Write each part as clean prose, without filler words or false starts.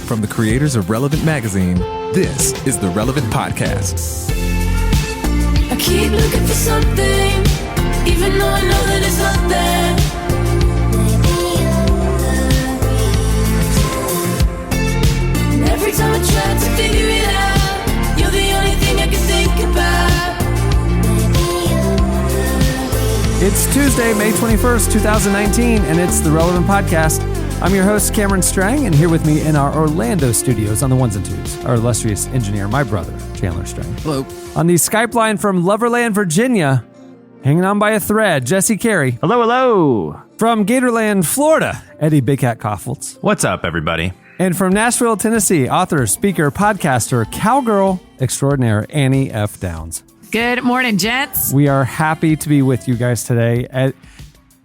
From the creators of Relevant Magazine, this is the Relevant Podcast. I keep looking for something, even though I know that it's not there. And every time I try to figure it out, you're the only thing I can think about. It's Tuesday, May 21st, 2019, and it's the Relevant Podcast. I'm your host, Cameron Strang, and here with me in our Orlando studios on the ones and twos, our illustrious engineer, my brother, Chandler Strang. Hello. On the Skype line from Loverland, Virginia, hanging on by a thread, Jesse Carey. Hello, hello. From Gatorland, Florida, Eddie Big Cat Koffoltz. What's up, everybody? And from Nashville, Tennessee, author, speaker, podcaster, cowgirl extraordinaire, Annie F. Downs. Good morning, gents. We are happy to be with you guys today.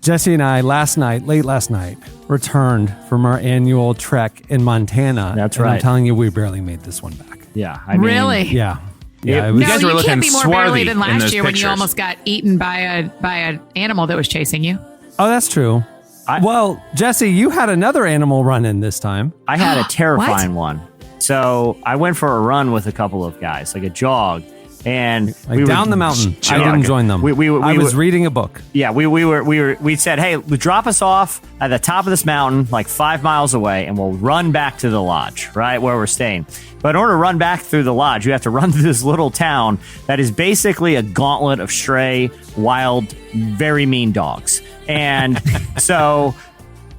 Jesse and I, late last night, returned from our annual trek in Montana. That's and right. I'm telling you, we barely made this one back. Yeah. I mean, Really? Yeah. Yeah, it was, you guys no, were you looking can't be more swarthy burly than in last those year when you pictures. almost got eaten by an animal that was chasing you. oh, that's true. Well, Jesse, you had another animal run in this time. I had a terrifying one. So I went for a run with a couple of guys, like a jog. And Like down the mountain. I didn't join them. I was reading a book. Yeah, we said, hey, drop us off at the top of this mountain, like 5 miles away, and we'll run back to the lodge, right where we're staying. But in order to run back through the lodge, you have to run through this little town that is basically a gauntlet of stray, wild, very mean dogs. And so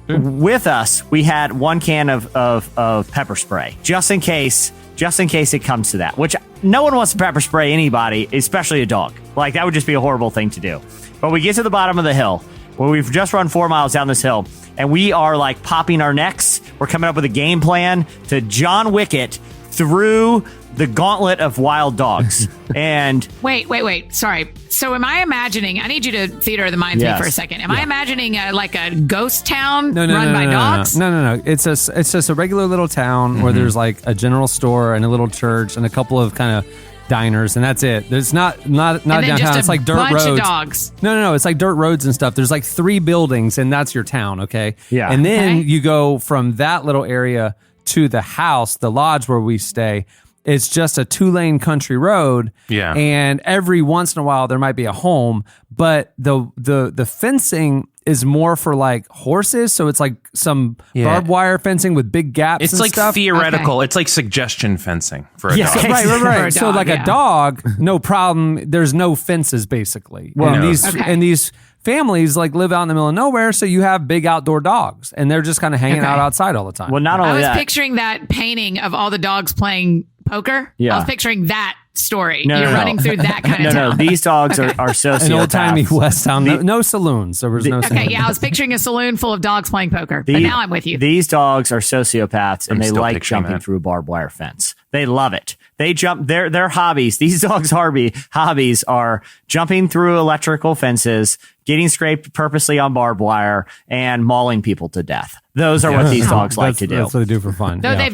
with us, we had 1 can of pepper spray, just in case it comes to that, which no one wants to pepper spray anybody, especially a dog. Like, that would just be a horrible thing to do. But we get to the bottom of the hill where we've just run 4 miles down this hill, and we are like popping our necks. We're coming up with a game plan to John Wick it through the gauntlet of wild dogs. And Wait. Sorry. So am I imagining, I need you to theater of the mind me for a second. Am I imagining like a ghost town run by dogs? No. It's just a regular little town where there's like a general store and a little church and a couple of kind of diners, and that's it. There's not downtown. Just it's like dirt bunch roads. Of dogs. No. It's like dirt roads and stuff. There's like 3 buildings, and that's your town. Okay. Yeah. And then Okay. you go from that little area to the house, the lodge where we stay. It's just a 2-lane country road. Yeah. And every once in a while there might be a home, but the fencing is more for like horses. So it's like some barbed wire fencing with big gaps. It's and like stuff. theoretical. It's like suggestion fencing for a dog. So, right. For a So dog, like yeah. a dog, no problem. There's no fences basically. Well, and no. these families like live out in the middle of nowhere, so you have big outdoor dogs, and they're just kind of hanging out outside all the time. well, not I only was that. picturing that painting of all the dogs playing poker. Yeah. I was picturing that story. No, You're no. running through that kind of No, town. these dogs are sociopaths. an old timey West Town, no saloons. There was no. Okay, saloons. yeah, I was picturing a saloon full of dogs playing poker. But now I'm with you. These dogs are sociopaths, and I'm they still like picturing jumping that. through a barbed wire fence. They love it. They jump. Their hobbies. These dogs' hobbies are jumping through electrical fences, getting scraped purposely on barbed wire, and mauling people to death. Those are what these dogs like to do. That's what they do for fun. Though yeah.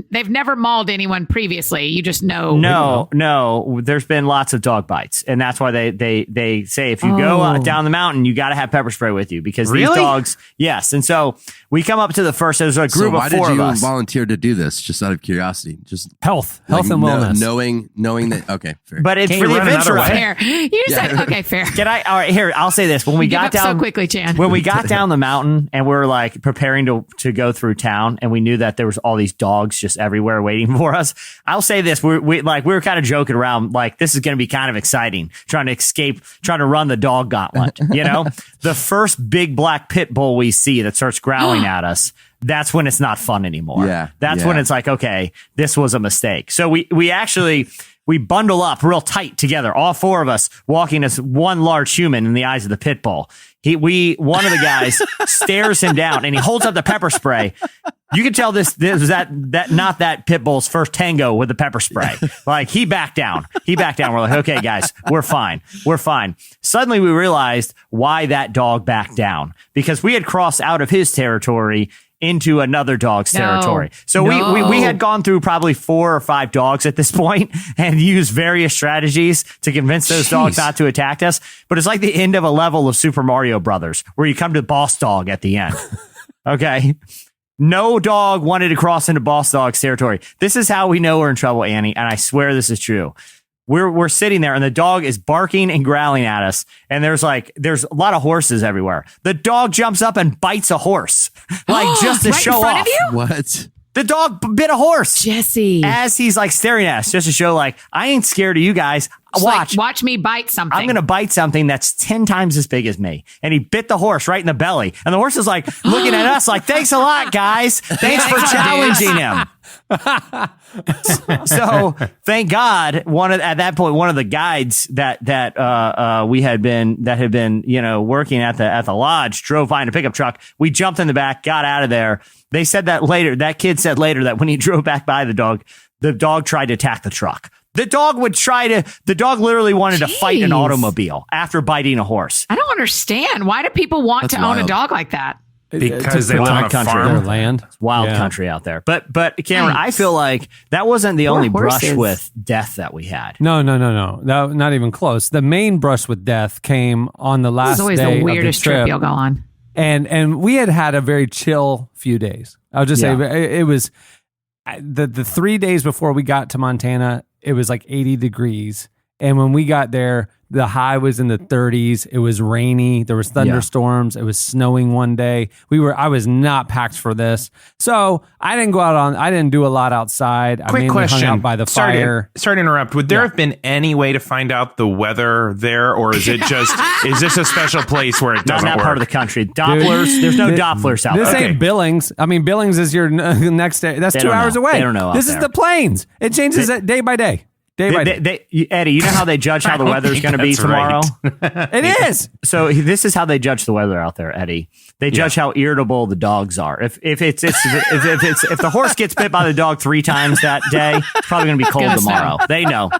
they've never mauled anyone previously. You just know. No. There's been lots of dog bites, and that's why they say if you go down the mountain, you got to have pepper spray with you because these Really? dogs. Yes, and so we come up to the first. There's a So group why of did 4 of you us. volunteer to do this? Just out of curiosity, just health like, and wellness. knowing that. Okay, fair. But it's Can't for you the run another adventure. way? Fair. You said okay, fair. Can I? All right, here. I'll say this. When we Give got up down so quickly, Chan. when we got down the mountain and we're like preparing to go through town, and we knew that there was all these dogs just everywhere waiting for us. I'll say this: we were kind of joking around, like this is going to be kind of exciting, trying to run the dog gauntlet. You know, the first big black pit bull we see that starts growling at us. That's when it's not fun anymore. Yeah, That's when it's like, okay, this was a mistake. So we actually bundle up real tight together, all 4 of us walking as one large human in the eyes of the pit bull. One of the guys stares him down and he holds up the pepper spray. You can tell this was not that pit bull's first tango with the pepper spray. Like he backed down. We're like, okay, guys, we're fine. Suddenly we realized why that dog backed down, because we had crossed out of his territory into another dog's territory. So we had gone through probably 4 or 5 dogs at this point and used various strategies to convince those dogs not to attack us. But it's like the end of a level of Super Mario Brothers where you come to boss dog at the end. Okay. No dog wanted to cross into boss dog's territory. This is how we know we're in trouble, Annie, and I swear this is true. We're sitting there and the dog is barking and growling at us. And there's a lot of horses everywhere. The dog jumps up and bites a horse, just to right show in front off. Of you? What? The dog bit a horse. Jesse. As he's staring at us, just to show I ain't scared of you guys. Watch me bite something. I'm going to bite something that's 10 times as big as me. And he bit the horse right in the belly. And the horse is looking at us thanks a lot, guys. Thanks for challenging him. So thank God, at that point, one of the guides that had been working at the lodge drove by in a pickup truck. We jumped in the back, got out of there. They said that later. That kid said later that when he drove back by the dog tried to attack the truck. The dog literally wanted to fight an automobile after biting a horse. I don't understand. Why do people want to own a dog like that? Because they live on a farm. Their land. It's wild country out there. But Cameron, I feel like that wasn't the only brush with death that we had. No, not even close. The main brush with death came on the last day. This is always the weirdest trip you'll go on. And we had a very chill few days. I'll just say it was the 3 days before we got to Montana. It was 80 degrees. And when we got there, the high was in the 30s. It was rainy. There was thunderstorms. It was snowing one day. I was not packed for this. So I didn't go out I didn't do a lot outside. I mainly question. hung out by the fire. Sorry to interrupt. Would there have been any way to find out the weather there? Or is it just, is this a special place where it doesn't Not in that work? part of the country. Dopplers. There's no Dopplers out This there. ain't Billings. I mean, Billings is your next day. That's They 2 don't hours know. away. They don't know out This is there. the plains. It changes day by day. Eddie, you know how they judge how the weather's going to be that's tomorrow? It is. So this is how they judge the weather out there, Eddie. They judge how irritable the dogs are. If the horse gets bit by the dog 3 times that day, it's probably going to be cold tomorrow. They know.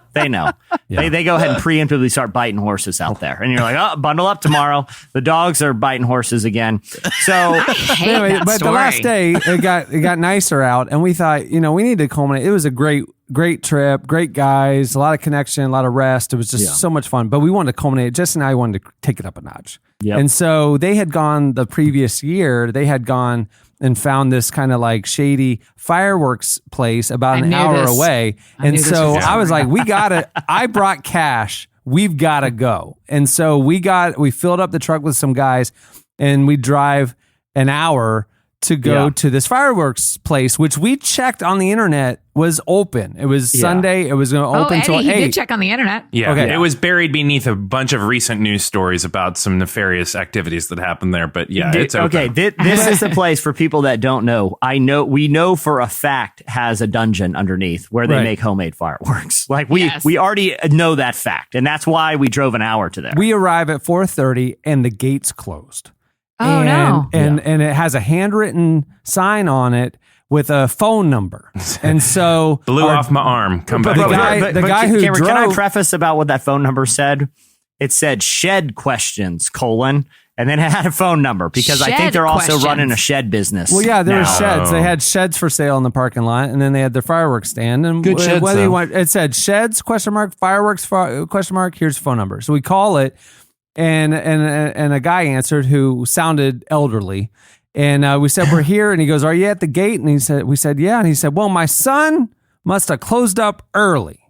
Yeah. They go ahead and preemptively start biting horses out there, and you're like, oh, bundle up tomorrow. The dogs are biting horses again. So Anyway, but the last day it got nicer out, and we thought, we need to culminate. It was a great trip, great guys, a lot of connection, a lot of rest. It was just so much fun. But we wanted to culminate. Jess and I wanted to take it up a notch. Yep. And so they had gone the previous year. They had gone and found this kind of shady fireworks place about an hour away. And so I was like, we got to. I brought cash. We've got to go. And so we filled up the truck with some guys, and we drive an hour to go to this fireworks place, which we checked on the internet was open. It was Sunday. It was going to open till 8. He did check on the internet. Yeah, Okay. It was buried beneath a bunch of recent news stories about some nefarious activities that happened there. But it's open. Okay, this is the place for people that don't know. We know for a fact has a dungeon underneath where they make homemade fireworks. We already know that fact, and that's why we drove an hour to there. We arrive at 4:30 and the gates closed. Oh, no. And it has a handwritten sign on it with a phone number. And so Blew off my arm. Come back. the guy who Cameron, drove. can I preface about what that phone number said? It said shed questions, and then it had a phone number because I think they're also running a shed business. Well, yeah, there were now. sheds. They had sheds for sale in the parking lot, and then they had their fireworks stand. And Good sheds, whether you though. want, it said sheds ? Fireworks ? Here's phone number. So we call it, and a guy answered who sounded elderly, and we said we're here, and he goes, "Are you at the gate?" And we said yeah, and he said, "Well, my son must have closed up early,"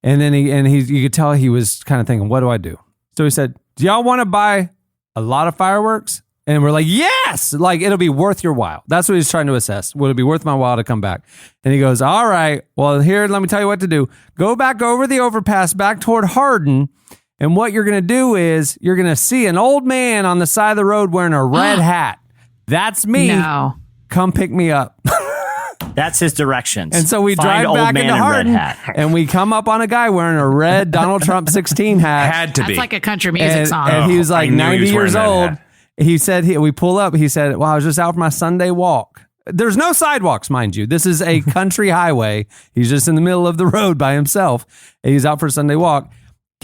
and then you could tell he was kind of thinking, "What do I do?" So he said, "Do y'all want to buy a lot of fireworks?" And we're like, yes, it'll be worth your while. That's what he's trying to assess. Will it be worth my while to come back? And he goes, all right, well, here, let me tell you what to do. Go back over the overpass, back toward Hardin. And what you're going to do is you're going to see an old man on the side of the road wearing a red hat. That's me. No. Come pick me up. That's his directions. And so we Find drive old back man into in red Hardin, hat. and we come up on a guy wearing a red Donald Trump 16 hat. Had to That's be. like a country music song. And he was like I knew he 90 was wearing years that old. hat. He said, we pull up. He said, well, I was just out for my Sunday walk. There's no sidewalks, mind you. This is a country highway. He's just in the middle of the road by himself. And he's out for a Sunday walk.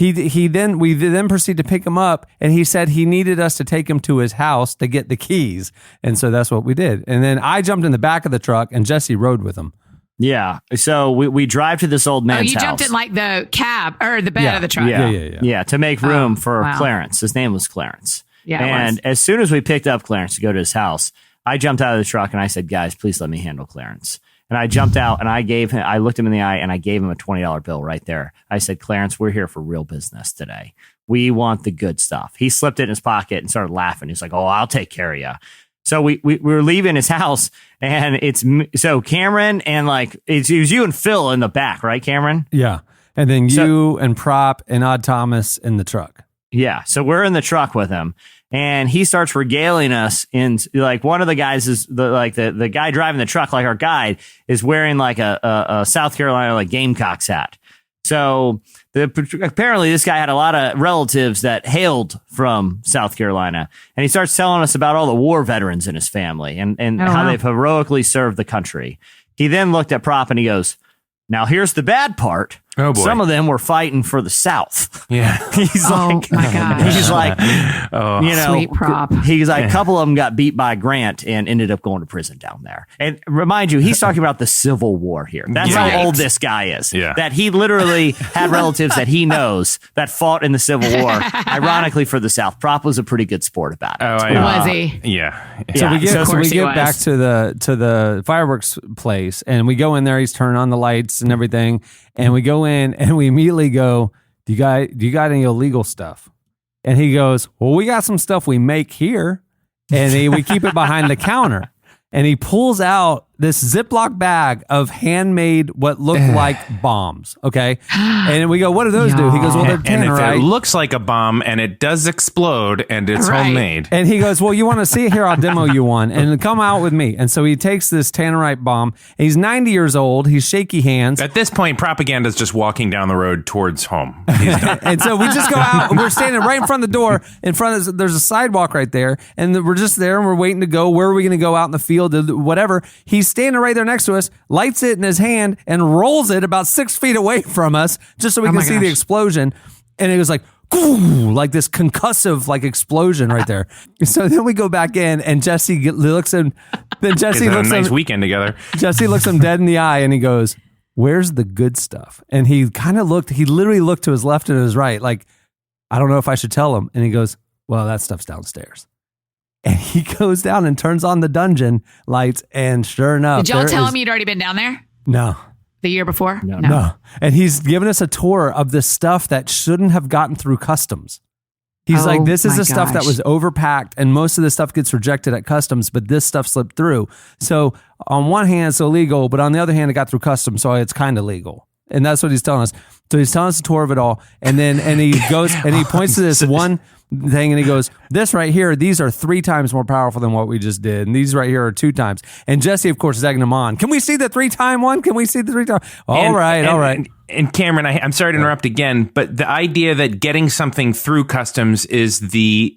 We then proceed to pick him up, and he said he needed us to take him to his house to get the keys. And so that's what we did. And then I jumped in the back of the truck, and Jesse rode with him. Yeah. So we drive to this old man's house. You jumped in the cab or the bed of the truck. Yeah, to make room for wow. Clarence. His name was Clarence. Yeah, it and was. as soon as we picked up Clarence to go to his house, I jumped out of the truck and I said, guys, please let me handle Clarence. And I jumped out and I looked him in the eye and I gave him a $20 bill right there. I said, Clarence, we're here for real business today. We want the good stuff. He slipped it in his pocket and started laughing. He's like, oh, I'll take care of you. So we were leaving his house and so Cameron and it was you and Phil in the back, right, Cameron? Yeah. And then you and Prop and Odd Thomas in the truck. Yeah. So we're in the truck with him. And he starts regaling us in one of the guys is the guy driving the truck, like our guide, is wearing like a South Carolina Gamecocks hat. So apparently this guy had a lot of relatives that hailed from South Carolina. And he starts telling us about all the war veterans in his family and how they've heroically served the country. He then looked at Prop and he goes, now here's the bad part. Oh boy. Some of them were fighting for the South. Yeah. He's my gosh. He's like, Sweet Prop. He's like, a couple of them got beat by Grant and ended up going to prison down there. And remind you, he's talking about the Civil War here. That's how old this guy is. Yeah. That he literally had relatives that he knows that fought in the Civil War, ironically for the South. Prop was a pretty good sport about it. Was he? Yeah. So we he get was. back to the fireworks place and we go in there. He's turning on the lights and everything. And we go in and we immediately go, do you got any illegal stuff? And he goes, well, we got some stuff we make here. And we keep it behind the counter. And he pulls out this Ziploc bag of handmade, what looked like bombs. Okay. And we go, what do those do? He goes, well, they're And if tannerite. it looks like a bomb and it does explode and it's homemade. And he goes, well, you want to see it? Here, I'll demo you one and come out with me. And so he takes this tannerite bomb. And he's 90 years old. He's shaky hands. At this point, propaganda is just walking down the road towards home. He's done. And so we just go out and we're standing right in front of the door. In front of there's a sidewalk right there. And we're just there and we're waiting to go. Where are we going to go out in the field? Whatever. He's standing right there next to us, lights it in his hand and rolls it about 6 feet away from us just so we can see the explosion. And it was like, like this concussive explosion right there. So then we go back in and Jesse looks him. Then Jesse It's looks a nice him, weekend together. Jesse looks him dead in the eye and he goes, where's the good stuff? And he literally looked to his left and his right. Like, I don't know if I should tell him. And he goes, well, that stuff's downstairs. And he goes down and turns on the dungeon lights, and sure enough, Did y'all tell him you'd already been down there No. the year before? No. And he's giving us a tour of the stuff that shouldn't have gotten through customs. He's like, this is the stuff that was overpacked, and most of the stuff gets rejected at customs, but this stuff slipped through. So on one hand, it's illegal, but on the other hand, it got through customs, so it's kind of legal. And that's what he's telling us. So he's telling us a tour of it all. And he goes and he points to this one thing and he goes, this right here, these are 3 times more powerful than what we just did. And these right here are 2 times. And Jesse, of course, is egging him on. Can we see the 3-time one? Can we see the 3-time? All right. And Cameron, I'm sorry to interrupt again, but the idea that getting something through customs is the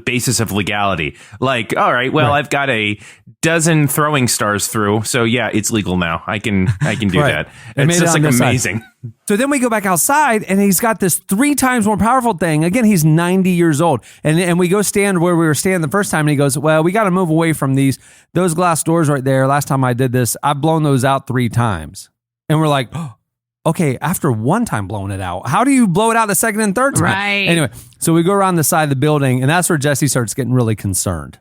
basis of legality. Like, all right, well, I've got a dozen throwing stars through, so yeah, it's legal now. I can do that. It's just amazing. So then we go back outside and he's got this 3 times more powerful thing. Again, he's 90 years old. And we go stand where we were standing the first time and he goes, well, we got to move away from those glass doors right there. Last time I did this, I've blown those out 3 times. And we're like, oh, okay, after one time blowing it out, how do you blow it out the second and third time? Right. Anyway, so we go around the side of the building and that's where Jesse starts getting really concerned.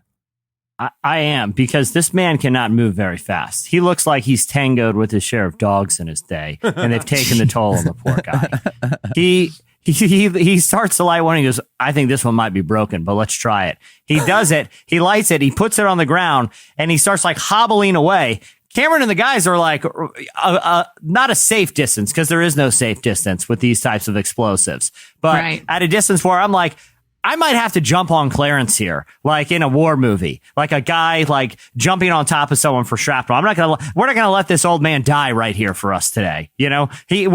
I am, because this man cannot move very fast. He looks like he's tangoed with his share of dogs in his day, and they've taken the toll on the poor guy. He starts to light one, and he goes, I think this one might be broken, but let's try it. He does it, he lights it, he puts it on the ground, and he starts hobbling away. Cameron and the guys are not a safe distance, because there is no safe distance with these types of explosives, but at a distance where I'm like, I might have to jump on Clarence here, like in a war movie, like a guy jumping on top of someone for shrapnel. We're not gonna let this old man die right here for us today. You know, he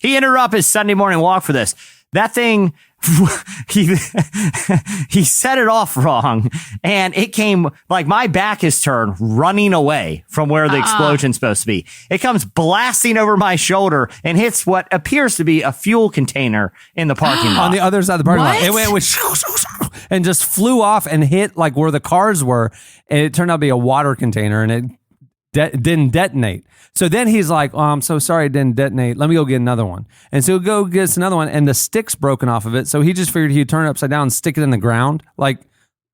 ended up his Sunday morning walk for this. That thing, he set it off wrong, and it came my back is turned, running away from where the explosion's supposed to be. It comes blasting over my shoulder and hits what appears to be a fuel container in the parking lot. On the other side of the parking lot. It went and just flew off and hit where the cars were, and it turned out to be a water container, and it didn't detonate. So then he's like, oh, I'm so sorry it didn't detonate. Let me go get another one. And so go gets another one, and the stick's broken off of it. So he just figured he'd turn it upside down and stick it in the ground.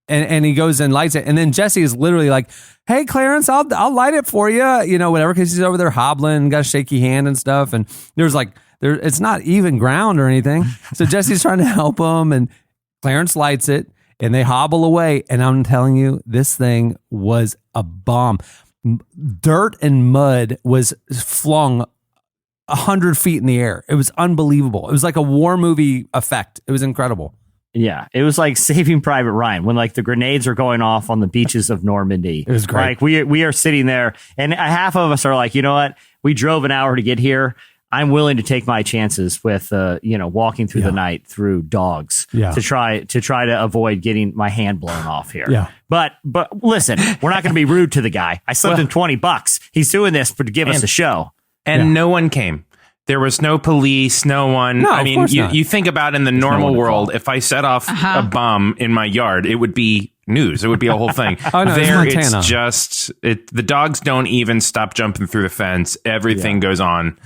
and he goes and lights it. And then Jesse is literally like, hey, Clarence, I'll light it for you, whatever, because he's over there hobbling, got a shaky hand and stuff. And it's not even ground or anything. So Jesse's trying to help him, and Clarence lights it, and they hobble away. And I'm telling you, this thing was a bomb. Dirt and mud was flung 100 feet in the air. It was unbelievable. It was like a war movie effect. It was incredible. Yeah, it was like Saving Private Ryan when like the grenades are going off on the beaches of Normandy. It was great. Like we are sitting there, and half of us are like, you know what? We drove an hour to get here. I'm willing to take my chances with walking through the night through dogs to try to avoid getting my hand blown off here. Yeah. But listen, we're not going to be rude to the guy. I slipped him $20. He's doing this to give us a show. And no one came. There was no police, no one. No, I mean, you think about in the normal world, if I set off a bomb in my yard, it would be news. It would be a whole thing. It's just, the dogs don't even stop jumping through the fence. Everything goes on.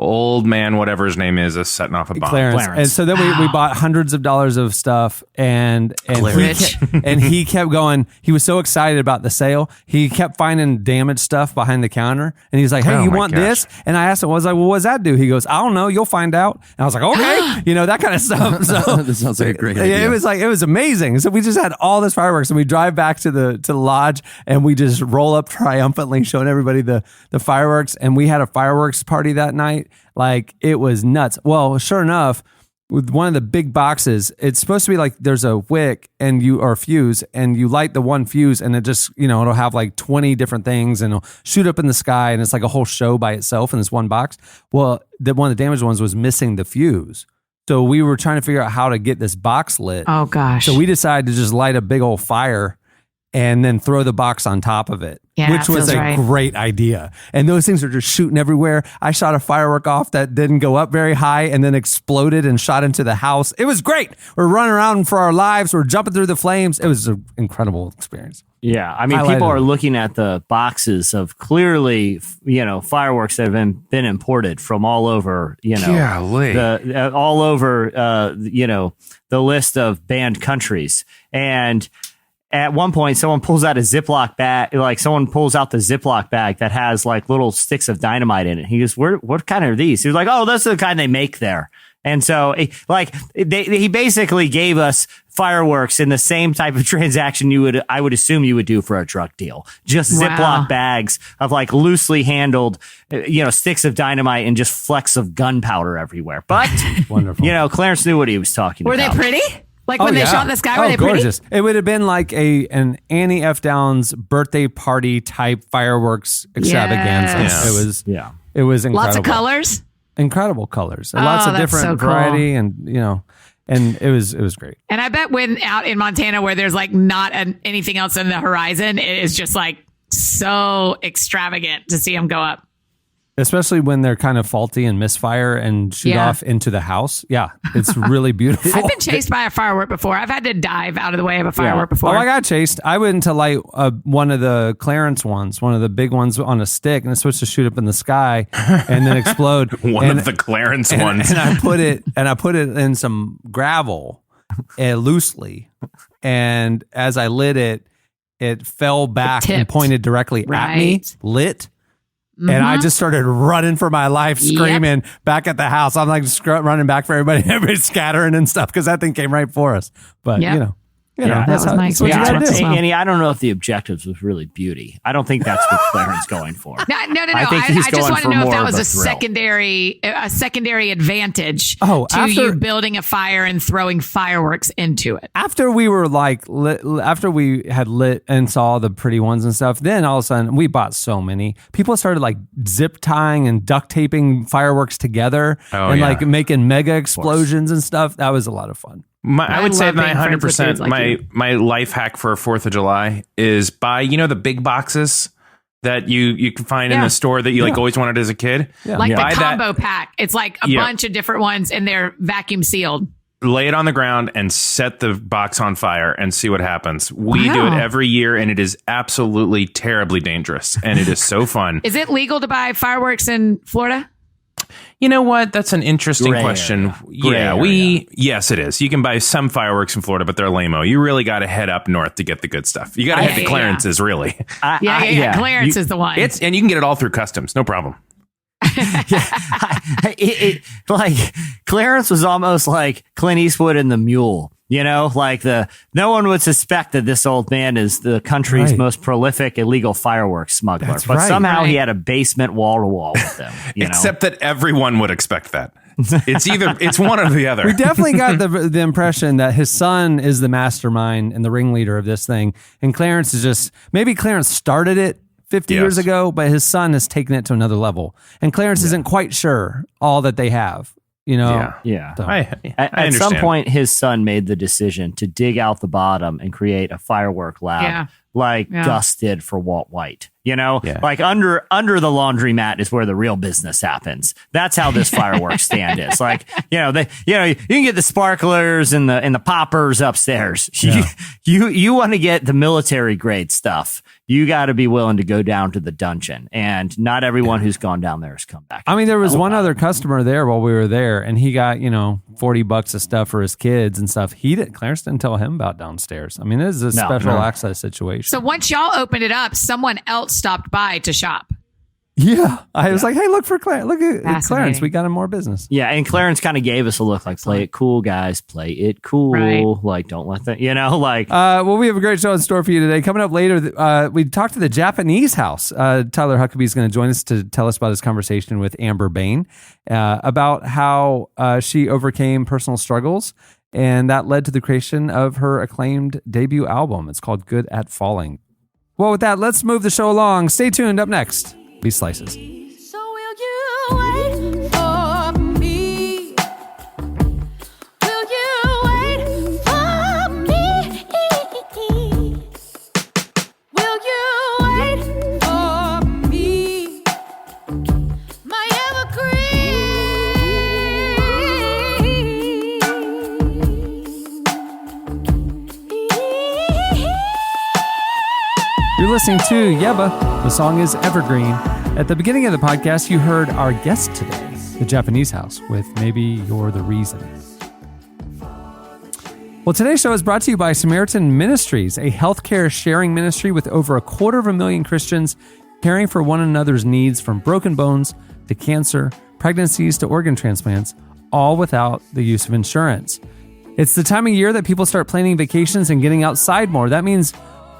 Old man, whatever his name is setting off a bomb. Clarence. And so then we bought hundreds of dollars of stuff, and he kept going. He was so excited about the sale. He kept finding damaged stuff behind the counter, and he's like, "Hey, you want this?" And I asked him, "Well, what does that do?" He goes, "I don't know. You'll find out." And I was like, "Okay," that kind of stuff. So This sounds like a great idea. It was amazing. So we just had all this fireworks, and we drive back to the lodge, and we just roll up triumphantly, showing everybody the fireworks. And we had a fireworks party that night. Like, it was nuts. Well, sure enough, with one of the big boxes, it's supposed to be like there's a wick or a fuse, and you light the one fuse, and it just, it'll have like 20 different things, and it'll shoot up in the sky, and it's like a whole show by itself in this one box. Well, one of the damaged ones was missing the fuse. So we were trying to figure out how to get this box lit. Oh, gosh. So we decided to just light a big old fire and then throw the box on top of it, which was a great idea. And those things are just shooting everywhere. I shot a firework off that didn't go up very high and then exploded and shot into the house. It was great. We're running around for our lives. We're jumping through the flames. It was an incredible experience. Yeah, I mean, people are looking at the boxes of clearly, fireworks that have been imported from all over, all over, the list of banned countries. And at one point, someone pulls out a Ziploc bag, someone pulls out the Ziploc bag that has like little sticks of dynamite in it. He goes, what kind are these? He was like, oh, that's the kind they make there. And so he basically gave us fireworks in the same type of transaction I would assume you would do for a drug deal. Just Ziploc bags of like loosely handled, sticks of dynamite and just flecks of gunpowder everywhere. But, wonderful. Clarence knew what he was talking about. Were they pretty? Like when they shot in the sky, were they gorgeous. pretty? It would have been like an Annie F. Downs birthday party type fireworks extravaganza. Yes. It was incredible. Lots of colors. Incredible colors. And lots of different variety, and and it was great. And I bet when out in Montana where there's like not anything else on the horizon, it is just like so extravagant to see them go up. Especially when they're kind of faulty and misfire and shoot off into the house. Yeah, it's really beautiful. I've been chased by a firework before. I've had to dive out of the way of a firework before. Oh, I got chased. I went to light one of the Clarence ones, one of the big ones on a stick, and it's supposed to shoot up in the sky and then explode. One of the Clarence ones. And I put it in some gravel loosely, and as I lit it, it fell back and pointed directly at me, lit. Mm-hmm. And I just started running for my life, screaming back at the house. I'm like running back for everybody, everybody's scattering and stuff because that thing came right for us. But that's how my experience. Annie, I don't know if the objectives was really beauty. I don't think that's what Clarence going for. No. I just want to know if that was a secondary advantage to you building a fire and throwing fireworks into it. After we were after we had lit and saw the pretty ones and stuff, then all of a sudden we bought so many. People started like zip tying and duct taping fireworks together like making mega explosions and stuff. That was a lot of fun. I would say 100% my life hack for 4th of July is buy, the big boxes that you can find in the store that you always wanted as a kid. Yeah. Like the combo pack. It's like a bunch of different ones and they're vacuum sealed. Lay it on the ground and set the box on fire and see what happens. We do it every year and it is absolutely terribly dangerous and it is so fun. Is it legal to buy fireworks in Florida? You know what? That's an interesting question. Yes, it is. You can buy some fireworks in Florida, but they're lame-o. You really got to head up north to get the good stuff. You got to head to Clarence's, really. Clarence is the one. And you can get it all through customs. No problem. Like Clarence was almost like Clint Eastwood and the Mule. You know, like no one would suspect that this old man is the country's most prolific illegal fireworks smuggler. That's but somehow right. he had a basement wall to wall with them. Except that everyone would expect that. It's one or the other. We definitely got the impression that his son is the mastermind and the ringleader of this thing. And Clarence is maybe Clarence started it 50 years ago, but his son has taken it to another level. And Clarence isn't quite sure all that they have. You know, So, I at some point, his son made the decision to dig out the bottom and create a firework lab, Gus did for Walt White. You know, like under the laundromat is where the real business happens. That's how this fireworks stand is. Like, you can get the sparklers and the poppers upstairs. Yeah. You want to get the military grade stuff. You got to be willing to go down to the dungeon, and not everyone who's gone down there has come back. I mean, there was one other customer there while we were there, and he got $40 of stuff for his kids and stuff. Clarence didn't tell him about downstairs. I mean, this is a special access situation. So once y'all opened it up, someone else stopped by to shop. Yeah, I was like, hey, look for Clarence. Look at Clarence. We got him more business. Yeah, and Clarence kind of gave us a look like, play it cool, guys. Play it cool. Right. Like, don't let that, Well, we have a great show in store for you today. Coming up later, we talked to the Japanese house. Tyler Huckabee is going to join us to tell us about his conversation with Amber Bain about how she overcame personal struggles. And that led to the creation of her acclaimed debut album. It's called Good at Falling. Well, with that, let's move the show along. Stay tuned. Up next, Be Slices. So will you wait for me? Will you wait for me? Will you wait for me? My evergreen. You're listening to Yeba. The song is Evergreen. At the beginning of the podcast, you heard our guest today, the Japanese house, with Maybe You're the Reason. Well, today's show is brought to you by Samaritan Ministries, a healthcare sharing ministry with over 250,000 Christians caring for one another's needs, from broken bones to cancer, pregnancies to organ transplants, all without the use of insurance. It's the time of year that people start planning vacations and getting outside more. That means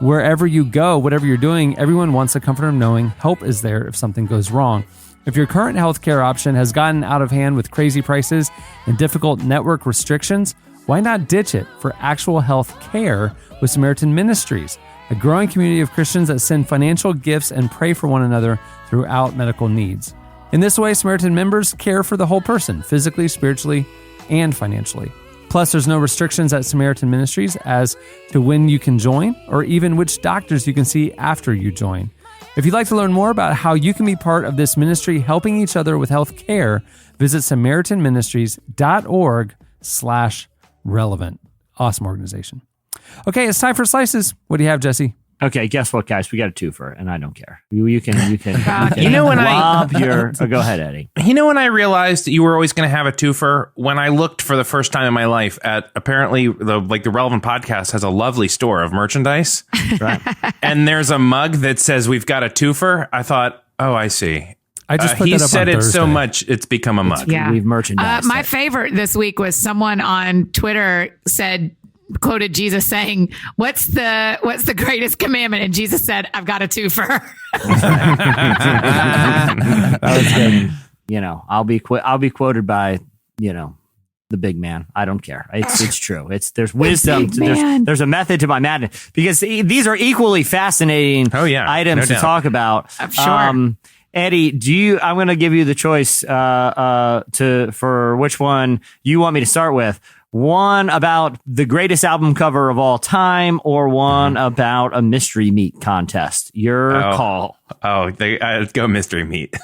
wherever you go, whatever you're doing, everyone wants the comfort of knowing help is there if something goes wrong. If your current healthcare option has gotten out of hand with crazy prices and difficult network restrictions, why not ditch it for actual health care with Samaritan Ministries, a growing community of Christians that send financial gifts and pray for one another throughout medical needs. In this way, Samaritan members care for the whole person, physically, spiritually, and financially. Plus, there's no restrictions at Samaritan Ministries as to when you can join or even which doctors you can see after you join. If you'd like to learn more about how you can be part of this ministry helping each other with health care, visit SamaritanMinistries.org/relevant. Awesome organization. Okay, it's time for Slices. What do you have, Jesse? Okay, guess what, guys? We got a twofer, and I don't care. You can go ahead, Eddie. You know when I realized you were always going to have a twofer? When I looked for the first time in my life at, apparently the Relevant Podcast has a lovely store of merchandise, right? And there's a mug that says we've got a twofer. I thought, oh, I see. I just put he that up said on it Thursday. so much it's become a mug. Yeah, we've merchandised. My favorite this week was someone on Twitter quoted Jesus saying, "What's the greatest commandment?" And Jesus said, "I've got a twofer." That was good. I'll be quoted by the big man. I don't care. It's true. There's wisdom. There's a method to my madness, because these are equally fascinating items to talk about. Sure. Eddie, I'm going to give you the choice for which one you want me to start with. One about the greatest album cover of all time, or one about a mystery meat contest. Your call. Go mystery meat.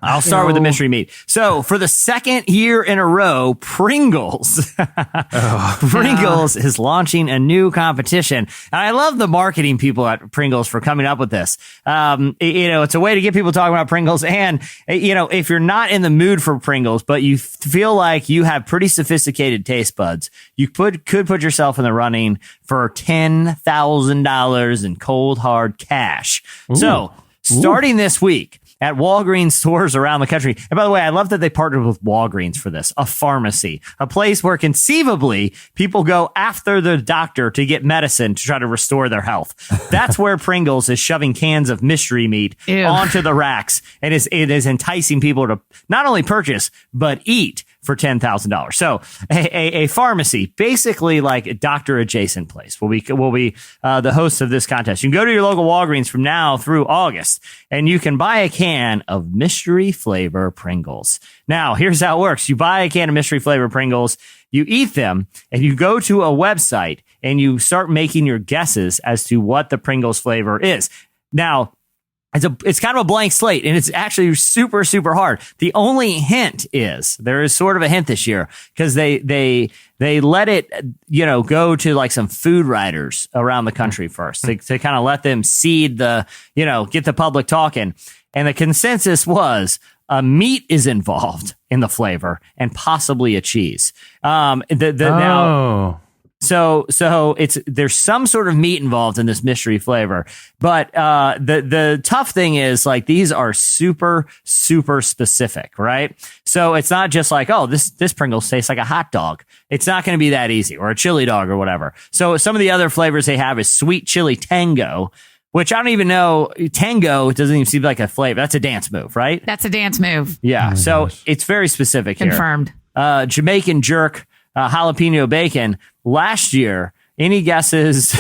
I'll start with the mystery meat. So for the second year in a row, Pringles is launching a new competition. And I love the marketing people at Pringles for coming up with this. It's a way to get people talking about Pringles. And, if you're not in the mood for Pringles, but you feel like you have pretty sophisticated taste buds, you could put yourself in the running for $10,000 in cold hard cash. Ooh. So starting this week at Walgreens stores around the country. And by the way, I love that they partnered with Walgreens for this, a pharmacy, a place where conceivably people go after the doctor to get medicine to try to restore their health. That's where Pringles is shoving cans of mystery meat onto the racks. And it is enticing people to not only purchase, but eat for $10,000. So a pharmacy, basically like a doctor adjacent place, will be the host of this contest. You can go to your local Walgreens from now through August, and you can buy a can of mystery flavor Pringles. Now, here's how it works. You buy a can of mystery flavor Pringles, you eat them, and you go to a website and you start making your guesses as to what the Pringles flavor is. Now, it's kind of a blank slate, and it's actually super, super hard. The only hint is there is sort of a hint this year because they let it, go to like some food writers around the country first to kind of let them seed the, get the public talking. And the consensus was meat is involved in the flavor and possibly a cheese. Now, So there's some sort of meat involved in this mystery flavor, but the tough thing is like these are super, super specific, right? So it's not just like, oh, this Pringles tastes like a hot dog. It's not going to be that easy, or a chili dog or whatever. So some of the other flavors they have is sweet chili tango, which I don't even know. Tango doesn't even seem like a flavor. That's a dance move, right? That's a dance move. Yeah. So it's very specific here. Confirmed. Jamaican jerk. Jalapeno bacon. Last year, any guesses?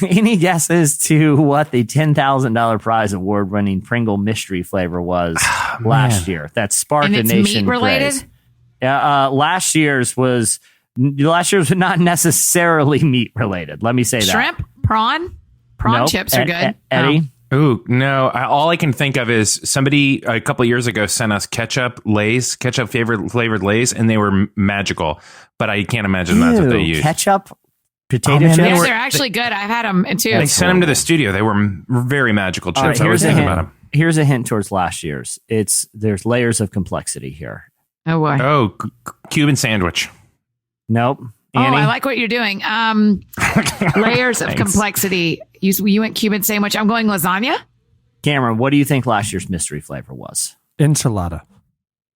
Any guesses to what the $10,000 prize award-winning Pringle mystery flavor was last year? That sparked and a it's nation meat related. Praise. Last year's was not necessarily meat related. Let me say that. Shrimp, prawn chips are good. Eddie. Ooh, no. All I can think of is somebody a couple of years ago sent us ketchup flavored Lay's, and they were magical. But I can't imagine that's what they use. Ketchup, potato chips? Yeah, they're actually good. I've had them too. They sent them to the studio. They were very magical chips. I was thinking about them. Here's a hint towards last year's. There's layers of complexity here. Oh, boy. Oh, Cuban sandwich. Nope. Annie? Oh, I like what you're doing. Layers of complexity. You went Cuban sandwich. I'm going lasagna. Cameron, what do you think last year's mystery flavor was? Enchilada.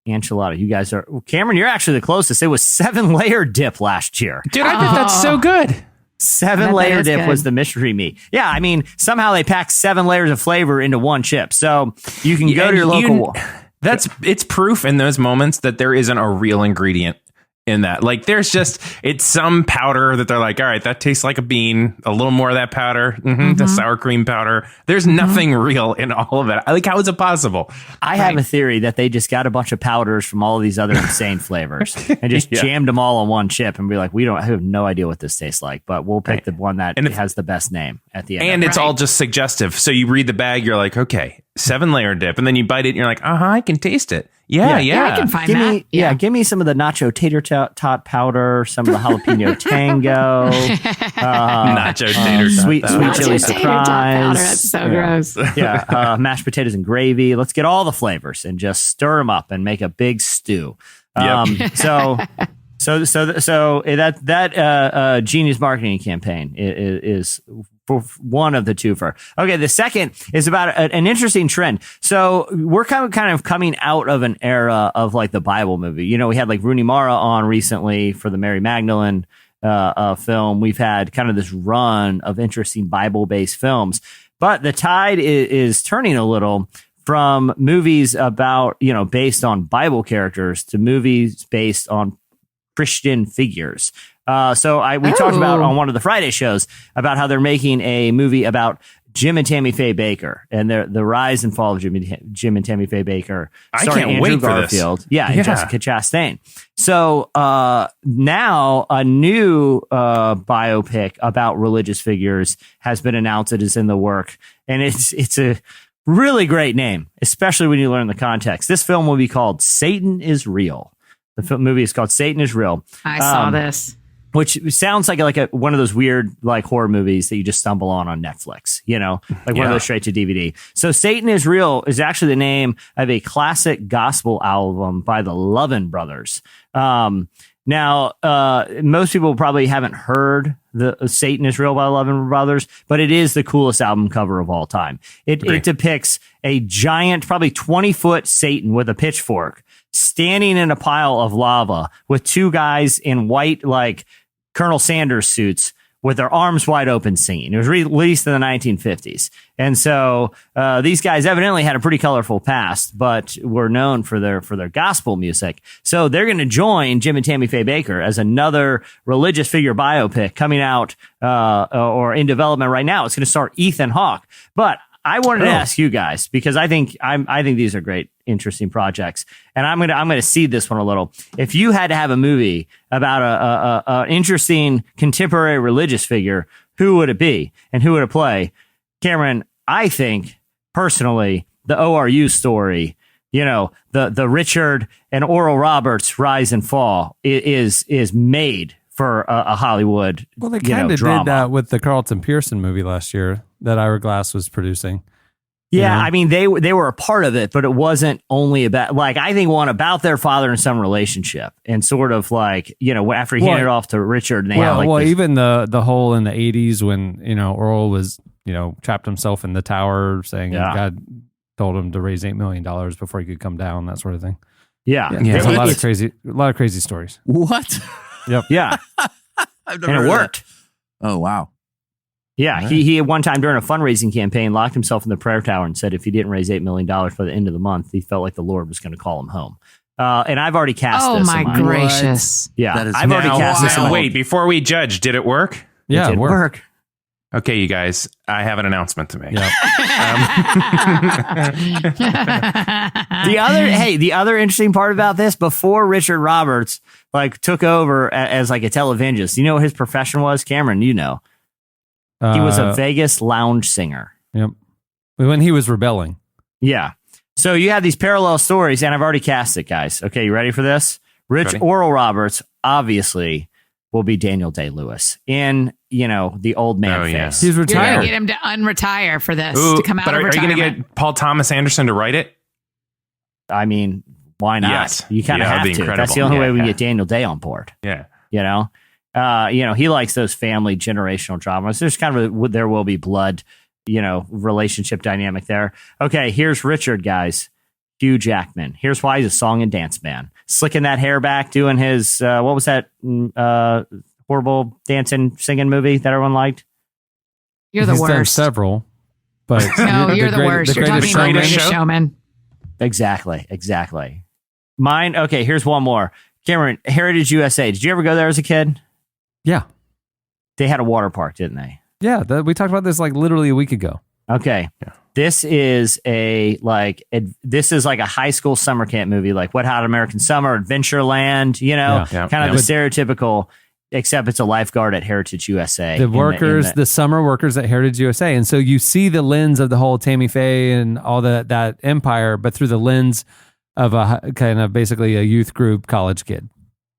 You guys are... Cameron, you're actually the closest. It was 7-layer dip last year. Dude, I bet that's so good. 7-layer dip was the mystery meat. Yeah, I mean, somehow they packed 7 layers of flavor into one chip. So you can go to your local... It's proof in those moments that there isn't a real ingredient in that. Like it's some powder that they're like, all right, that tastes like a bean, a little more of that powder, the sour cream powder. There's nothing real in all of it. Like, how is it possible? I have a theory that they just got a bunch of powders from all of these other insane flavors and just jammed them all on one chip and be like, I have no idea what this tastes like, but we'll pick the one that has the best name at the end. And it's all just suggestive. So you read the bag, you're like, okay, 7-layer dip. And then you bite it and you're like, I can taste it. Yeah. I can find that. Give me some of the nacho tater tot powder, some of the jalapeno tango, nacho tater sweet chili surprise. That's so gross. Mashed potatoes and gravy. Let's get all the flavors and just stir them up and make a big stew. So that genius marketing campaign is for one of the two for. Okay, the second is about an interesting trend. So we're kind of coming out of an era of like the Bible movie. We had like Rooney Mara on recently for the Mary Magdalene film. We've had kind of this run of interesting Bible-based films, but the tide is turning a little from movies about, based on Bible characters to movies based on Christian figures. We talked about on one of the Friday shows about how they're making a movie about Jim and Tammy Faye Baker and the rise and fall of Jim and Tammy Faye Baker. I can't wait for Garfield. This. And Jessica Chastain. So now a new biopic about religious figures has been announced. It is in the work, and it's a Really great name, especially when you learn the context. This film will be called Satan is Real. The movie is called Satan is Real. I saw this. Which sounds like one of those weird like horror movies that you just stumble on Netflix, like one of those straight to DVD. So Satan is Real is actually the name of a classic gospel album by the Lovin' Brothers. Now, most people probably haven't heard the Satan is Real by the Lovin' Brothers, but it is the coolest album cover of all time. It depicts a giant, probably 20-foot Satan with a pitchfork standing in a pile of lava with two guys in white, like Colonel Sanders suits with their arms wide open singing. It was released in the 1950s. And so these guys evidently had a pretty colorful past, but were known for their gospel music. So they're going to join Jim and Tammy Faye Baker as another religious figure biopic coming out or in development right now. It's going to star Ethan Hawke. But I wanted to ask you guys, because I think these are great, interesting projects, and I'm gonna seed this one a little. If you had to have a movie about an interesting contemporary religious figure, who would it be and who would it play? Cameron, I think personally the ORU story, the Richard and Oral Roberts rise and fall is made for a Hollywood. Well, they kind of did that with the Carlton Pearson movie last year that Ira Glass was producing. Yeah, I mean, they were a part of it, but it wasn't only about, like, I think one about their father and son relationship, and sort of like, after he handed it off to Richard, and they had like this, even the whole in the 80s when Oral was trapped himself in the tower, saying God told him to raise $8 million before he could come down, that sort of thing. Yeah. There's a lot of crazy stories. What? Yep. Yeah. I've never and it worked. That. Oh, wow. Yeah, right. He at one time during a fundraising campaign locked himself in the prayer tower and said if he didn't raise $8 million by the end of the month, he felt like the Lord was going to call him home. And I've already cast this. Oh, my gracious. Yeah, I've already cast this. Wait, before we judge, did it work? Yeah, it did work. Okay, you guys, I have an announcement to make. Yep. The other interesting part about this, before Richard Roberts took over as like a televangelist, you know what his profession was, Cameron? He was a Vegas lounge singer. Yep. When he was rebelling. Yeah. So you have these parallel stories, and I've already cast it, guys. Okay, you ready for this? Oral Roberts, obviously, will be Daniel Day-Lewis in, the old man face. Yes. He's retired. You're going to get him to unretire for this, to come out of retirement. Are you going to get Paul Thomas Anderson to write it? I mean, why not? Yes. You kind of have to. Incredible. That's the only way we can get Daniel Day on board. Yeah. He likes those family generational dramas. There's kind of there will be blood, relationship dynamic there. Okay, here's Richard, guys. Hugh Jackman. Here's why he's a song and dance man. Slicking that hair back, doing his, what was that horrible dancing, singing movie that everyone liked? You're the He's worst. done several, but no, you're the worst. You're talking about Greatest Showman. Exactly. Mine, okay, here's one more. Cameron, Heritage USA. Did you ever go there as a kid? Yeah. They had a water park, didn't they? Yeah, we talked about this literally a week ago. Okay. Yeah. This is this is like a high school summer camp movie, like Wet Hot American Summer, Adventureland, kind of the stereotypical, except it's a lifeguard at Heritage USA. The summer workers at Heritage USA. And so you see the lens of the whole Tammy Faye and all that empire, but through the lens of a kind of basically a youth group college kid.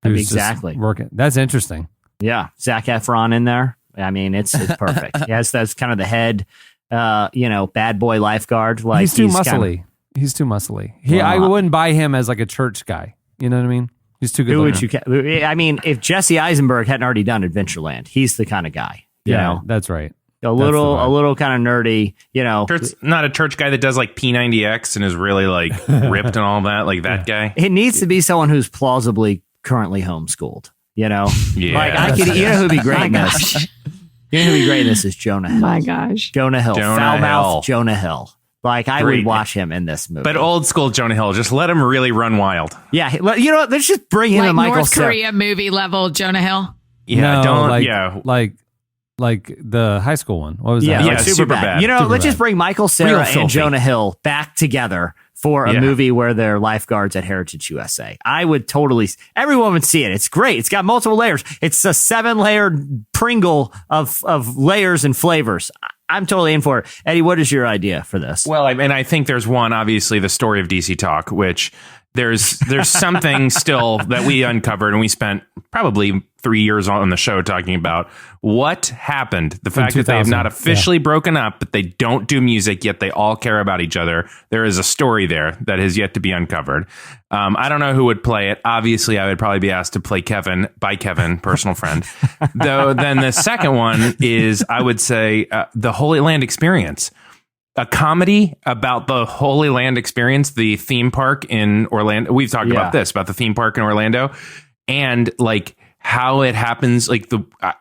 Exactly. Working. That's interesting. Yeah. Zac Efron in there. I mean, it's perfect. Yes, that's kind of the head, bad boy lifeguard. Like he's too muscly. He's too muscly. I wouldn't buy him as like a church guy. You know what I mean? He's too good. Who would you? I mean, if Jesse Eisenberg hadn't already done Adventureland, he's the kind of guy. You know? That's right. A little kind of nerdy. Not a church guy that does like P90X and is really like ripped and all that. Like that guy. It needs to be someone who's plausibly currently homeschooled. Yeah. Like I could. Who'd be great in this? Who'd be great in this is Jonah Hill. My gosh. Jonah Hill. Foul-mouthed Jonah Hill. Like I would watch him in this movie. But old school Jonah Hill, just let him really run wild. Yeah. You know what? Let's just bring him a Michael North Korea movie level Jonah Hill. Yeah. Like the high school one. What was that? Yeah, super bad. Let's just bring Michael Cera and Jonah Hill back together for a movie where they're lifeguards at Heritage USA. I would everyone would see it. It's great. It's got multiple layers. It's a 7-layered Pringle of layers and flavors. I'm totally in for it. Eddie, what is your idea for this? Well, I think there's one, obviously, the story of DC Talk, which there's something still that we uncovered, and we spent probably 3 years on the show talking about what happened. The fact that they have not officially broken up, but they don't do music, yet they all care about each other. There is a story there that has yet to be uncovered. I don't know who would play it. Obviously, I would probably be asked to play Kevin, personal friend. Though, then the second one is, I would say, the Holy Land Experience. A comedy about the Holy Land Experience, the theme park in Orlando. We've talked about this, about the theme park in Orlando, and like how it happens. Like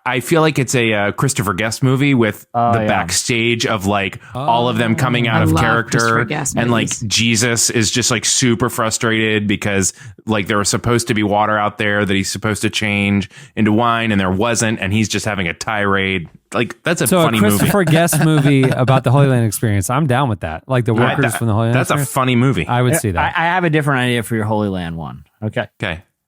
I feel like it's a Christopher Guest movie with the backstage of like all of them coming out of character, and like Jesus is just like super frustrated because like there was supposed to be water out there that he's supposed to change into wine, and there wasn't, and he's just having a tirade. Like that's a funny movie. Christopher Guest movie about the Holy Land Experience. I'm down with that. Like the workers from the Holy Land. That's Experience. a funny movie. I would see that. I have a different idea for your Holy Land one. Okay.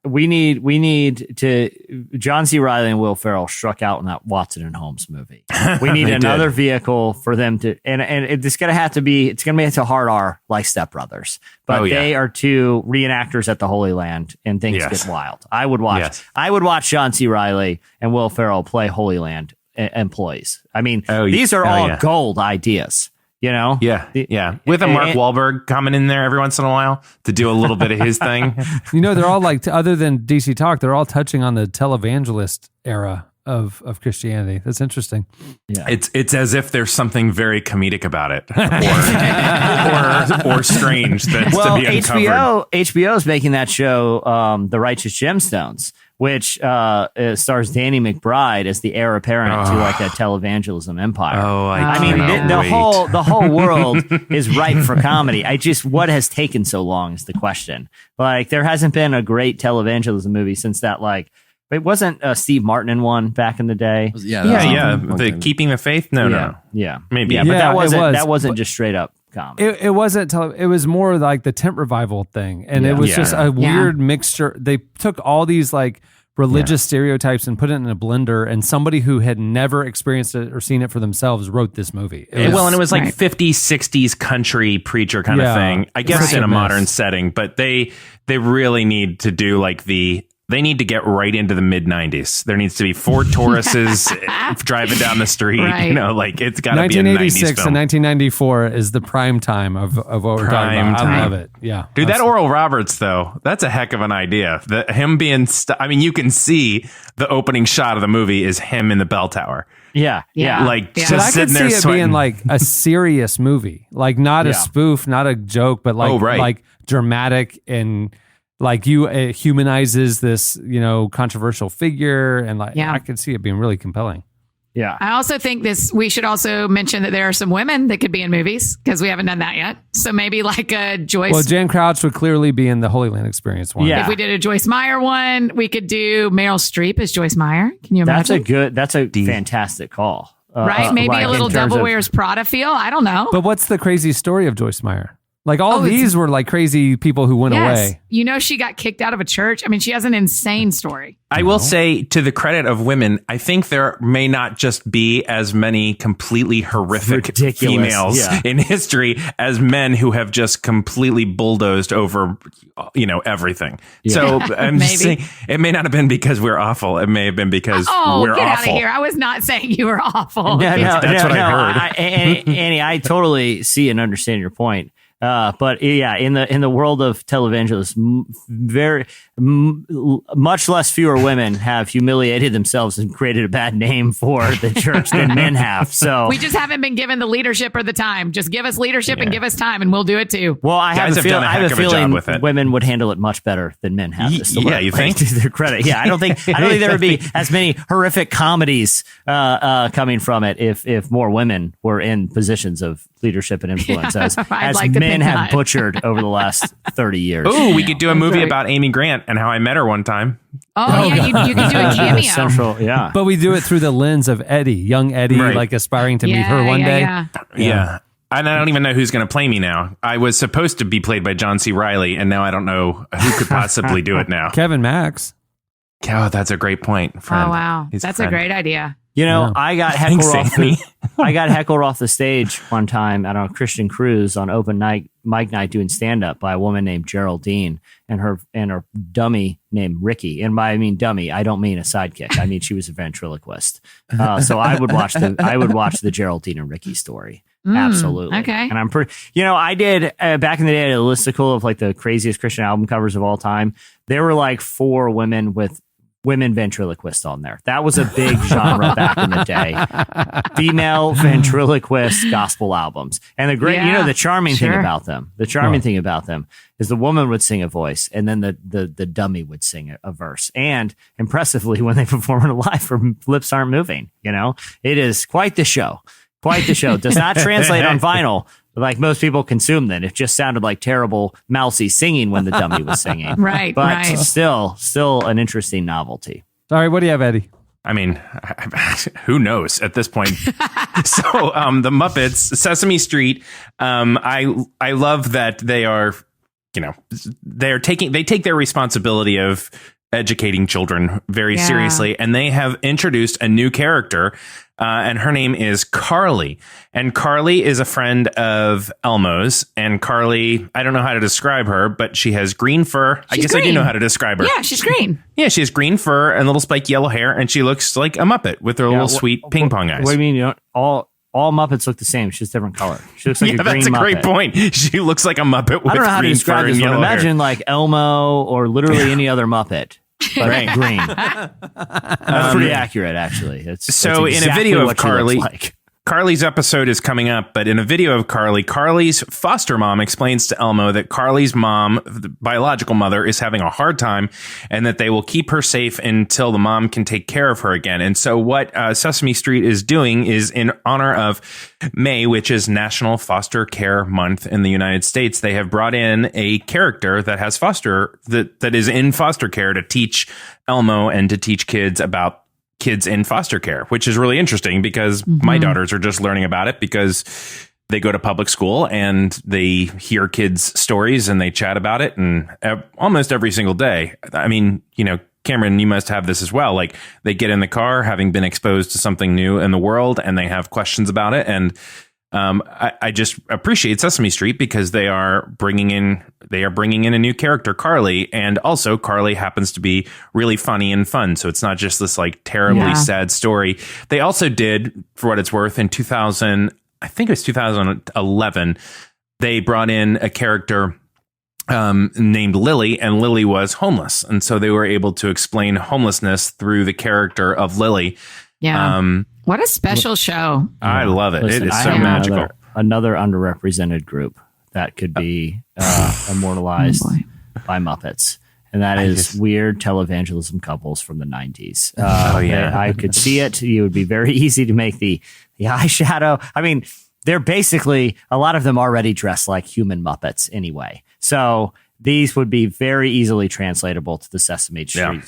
We need to. John C. Reilly and Will Ferrell struck out in that Watson and Holmes movie. We need another vehicle for them to, and it's gonna have to be. It's gonna be a hard R like Step Brothers, but they are two reenactors at the Holy Land, and things get wild. I would watch. I would watch John C. Reilly and Will Ferrell play Holy Land employees. I mean, these are all gold ideas. You know? Yeah. With a Mark Wahlberg coming in there every once in a while to do a little bit of his thing. You know, they're all like, other than DC Talk, they're all touching on the televangelist era of Christianity. That's interesting. Yeah. It's as if there's something very comedic about it or strange that's to be uncovered. HBO is making that show, The Righteous Gemstones, which stars Danny McBride as the heir apparent to like a televangelism empire. The whole world is ripe for comedy. What has taken so long is the question. Like there hasn't been a great televangelism movie since that. Like it wasn't Steve Martin in one back in the day. The Keeping the Faith. No, maybe. Yeah, but that wasn't just straight up comedy. It wasn't. It was more like the tent revival thing, and it was just a weird mixture. They took all these like religious stereotypes and put it in a blender, and somebody who had never experienced it or seen it for themselves wrote this movie. And it was like 50s, 60s country preacher kind of thing. I guess in a modern setting, but they really need to do like they need to get right into the mid 90s. There needs to be Ford Tauruses driving down the street. Right. You know, like it's got to be a 90s film. 1994 is the prime time of what we're talking about. I love it. Yeah. Dude, that Oral Roberts, though, that's a heck of an idea. Him being, you can see the opening shot of the movie is him in the bell tower. Yeah. Like, just but I could see it being like a serious movie, like not a spoof, not a joke, but like like dramatic and like it humanizes this, controversial figure, and like I could see it being really compelling. Yeah. I also think we should also mention that there are some women that could be in movies because we haven't done that yet. So maybe like a Joyce. Well, Jan Crouch would clearly be in the Holy Land Experience one. Yeah. If we did a Joyce Meyer one, we could do Meryl Streep as Joyce Meyer. Can you imagine? That's a fantastic call. Right? Maybe a little Devil Wears Prada feel. I don't know. But what's the crazy story of Joyce Meyer? Like all these were like crazy people who went away. You know, she got kicked out of a church. I mean, she has an insane story. I will say, to the credit of women, I think there may not just be as many completely horrific females in history as men who have just completely bulldozed over, everything. Yeah. So I'm just saying, it may not have been because we're awful. It may have been because we're get awful. Out of here. I was not saying you were awful. That's what I heard. Annie, I totally see and understand your point. But in the world of televangelists, much less fewer women have humiliated themselves and created a bad name for the church than men have. So we just haven't been given the leadership or the time. Just give us leadership and give us time, and we'll do it too. Well, I have a feeling women would handle it much better than men have. You think? To their credit, I don't think there would be as many horrific comedies coming from it if more women were in positions of leadership and influence as men have butchered over the last 30 years. Ooh, we could do a movie about Amy Grant and how I met her one time. You could do a cameo. Central, But we do it through the lens of Eddie, young Eddie, like aspiring to meet her one day. Yeah. And I don't even know who's going to play me now. I was supposed to be played by John C. Reilly, and now I don't know who could possibly do it now. Kevin Max. Oh, that's a great point, friend. Oh, wow. That's a great idea. You know, Yeah. I got heckled off the stage one time at a Christian cruise on open mic night doing stand up by a woman named Geraldine and her dummy named Ricky. And by I mean dummy, I don't mean a sidekick. I mean she was a ventriloquist. So I would watch the Geraldine and Ricky story. Absolutely. Okay. And I'm pretty. You know, I did back in the day I had a listicle of like the craziest Christian album covers of all time. There were like 4 women with women ventriloquists on there. That was a big genre back in the day. Female ventriloquist gospel albums. And the charming thing about them, is the woman would sing a voice and then the dummy would sing a verse. And impressively, when they perform it live, her lips aren't moving. You know, it is quite the show. Quite the show. Does not translate on vinyl like most people consume them. It just sounded like terrible mousy singing when the dummy was singing. Right. But still an interesting novelty. All right, what do you have, Eddie? I mean, who knows at this point? So the Muppets, Sesame Street. I love that they are, you know, they take their responsibility of educating children very seriously, and they have introduced a new character. And her name is Carly. And Carly is a friend of Elmo's. And Carly, I don't know how to describe her, but she has green fur. I guess I do know how to describe her. Yeah, she's green. Yeah, she has green fur and little spiked yellow hair. And she looks like a Muppet with her little sweet ping pong eyes. What do you mean? You know, all Muppets look the same. She's different color. She looks like a green Muppet. That's a great point. She looks like a Muppet with I don't know how to green describe fur this and one. yellow Imagine hair. like Elmo or literally any other Muppet. But green. That's pretty accurate, actually. It's in a video of Carly, like. Carly's episode is coming up, but in a video of Carly's foster mom explains to Elmo that Carly's mom, the biological mother, is having a hard time and that they will keep her safe until the mom can take care of her again. And so what Sesame Street is doing is, in honor of May, which is National Foster Care Month in the United States, they have brought in a character that has that is in foster care to teach Elmo and to teach kids about kids in foster care, which is really interesting because my daughters are just learning about it because they go to public school and they hear kids' stories and they chat about it, and almost every single day. I mean, you know, Cameron, you must have this as well. Like, they get in the car having been exposed to something new in the world and they have questions about it. And I just appreciate Sesame Street because they are bringing in a new character, Carly, and also Carly happens to be really funny and fun. So it's not just this like terribly sad story. They also did, for what it's worth, in 2011, they brought in a character named Lily, and Lily was homeless, and so they were able to explain homelessness through the character of Lily. Yeah. What a special show. I love it. Listen, it is I so have magical. Another underrepresented group that could be immortalized by Muppets. And that is weird televangelism couples from the 90s. I could see it. It would be very easy to make the eyeshadow. I mean, they're basically, a lot of them already dressed like human Muppets anyway. So these would be very easily translatable to the Sesame Street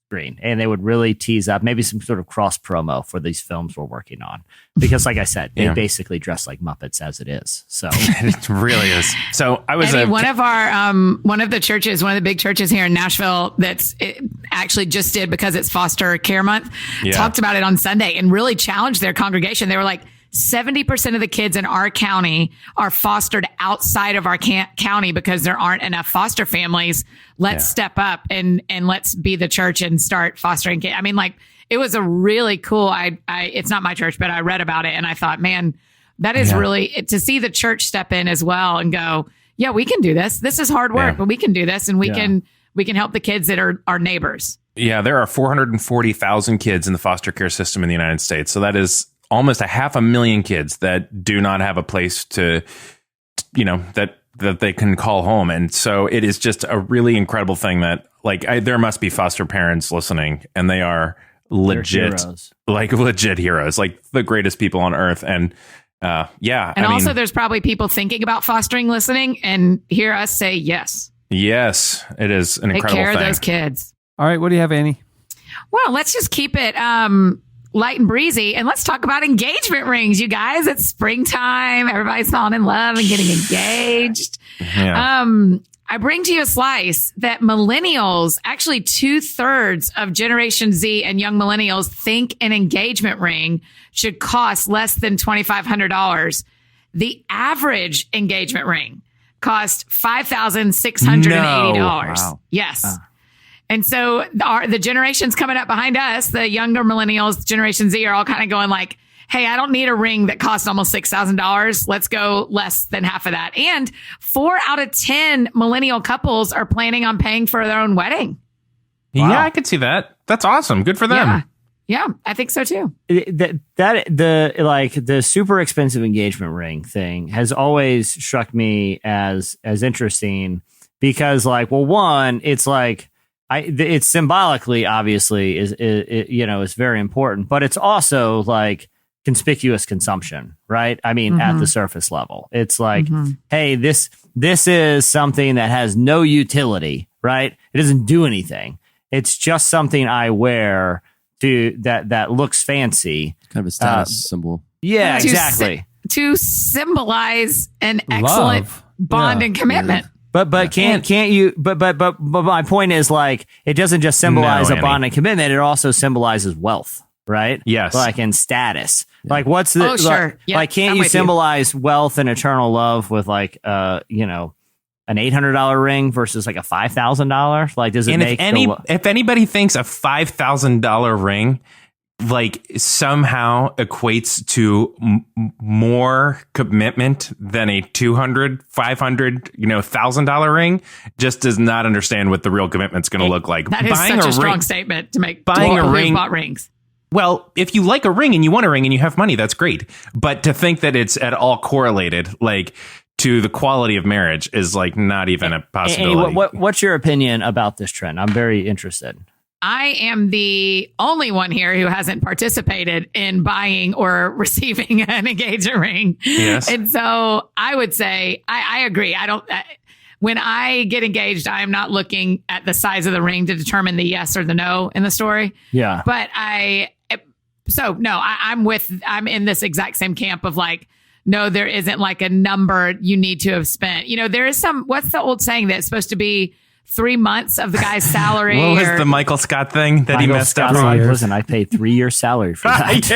screen, and they would really tease up maybe some sort of cross promo for these films we're working on, because like I said, they basically dress like Muppets as it is. So it really is. So I was one of the big churches here in Nashville actually just did, because it's Foster Care Month, talked about it on Sunday and really challenged their congregation. They were like, 70% of the kids in our county are fostered outside of our county because there aren't enough foster families. Let's step up and let's be the church and start fostering kids. I mean, like, it was a really cool, it's not my church, but I read about it and I thought, man, that is really, to see the church step in as well and go, yeah, we can do this. This is hard work, but we can do this, and we can help the kids that are our neighbors. Yeah. There are 440,000 kids in the foster care system in the United States. So that is almost 500,000 kids that do not have a place to, that they can call home. And so it is just a really incredible thing that, like, there must be foster parents listening, and they are legit heroes, like the greatest people on earth. And also there's probably people thinking about fostering listening and hear us say yes. Yes, it is an incredible thing. Take care of those kids. All right, what do you have, Annie? Well, let's just keep it light and breezy, and let's talk about engagement rings, you guys. It's springtime. Everybody's falling in love and getting engaged. Yeah. I bring to you a slice that millennials, actually 2/3 of Generation Z and young millennials think an engagement ring should cost less than $2,500. The average engagement ring cost $5,680. No. Wow. Yes. And so the generations coming up behind us, the younger millennials, Generation Z, are all kind of going like, hey, I don't need a ring that costs almost $6,000. Let's go less than half of that. And 4 out of 10 millennial couples are planning on paying for their own wedding. Wow. Yeah, I could see that. That's awesome. Good for them. Yeah, I think so too. The super expensive engagement ring thing has always struck me as interesting because, like, well, one, it's like it's symbolically obviously is very important, but it's also like conspicuous consumption, right? I mean, at the surface level, it's like, hey, this is something that has no utility, right? It doesn't do anything. It's just something I wear to that looks fancy, kind of a status symbol. Yeah, exactly. To symbolize an excellent bond and commitment. But can't you? But my point is, like, it doesn't just symbolize a bond and commitment. It also symbolizes wealth, right? Yes, like, and status. Like, what's the? Oh, sure. Like, can't you symbolize wealth and eternal love with like an $800 ring versus like a $5,000? Like, does it make if anybody thinks a $5,000 ring like somehow equates to more commitment than a $200, $500, $1,000 ring, just does not understand what the real commitment's going to look like. That is such a strong statement to make. Buying a ring, bought rings. Well, if you like a ring and you want a ring and you have money, that's great. But to think that it's at all correlated, like, to the quality of marriage is like not even a possibility. What's your opinion about this trend? I'm very interested. I am the only one here who hasn't participated in buying or receiving an engagement ring. Yes. And so I would say, I agree. When I get engaged, I am not looking at the size of the ring to determine the yes or the no in the story. Yeah. But I'm in this exact same camp of like, no, there isn't like a number you need to have spent. There is what's the old saying that's supposed to be 3 months of the guy's salary? What was the Michael Scott thing that he messed up on? Listen, I paid 3 years salary for that.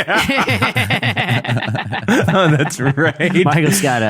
Oh, that's right. Michael Scott,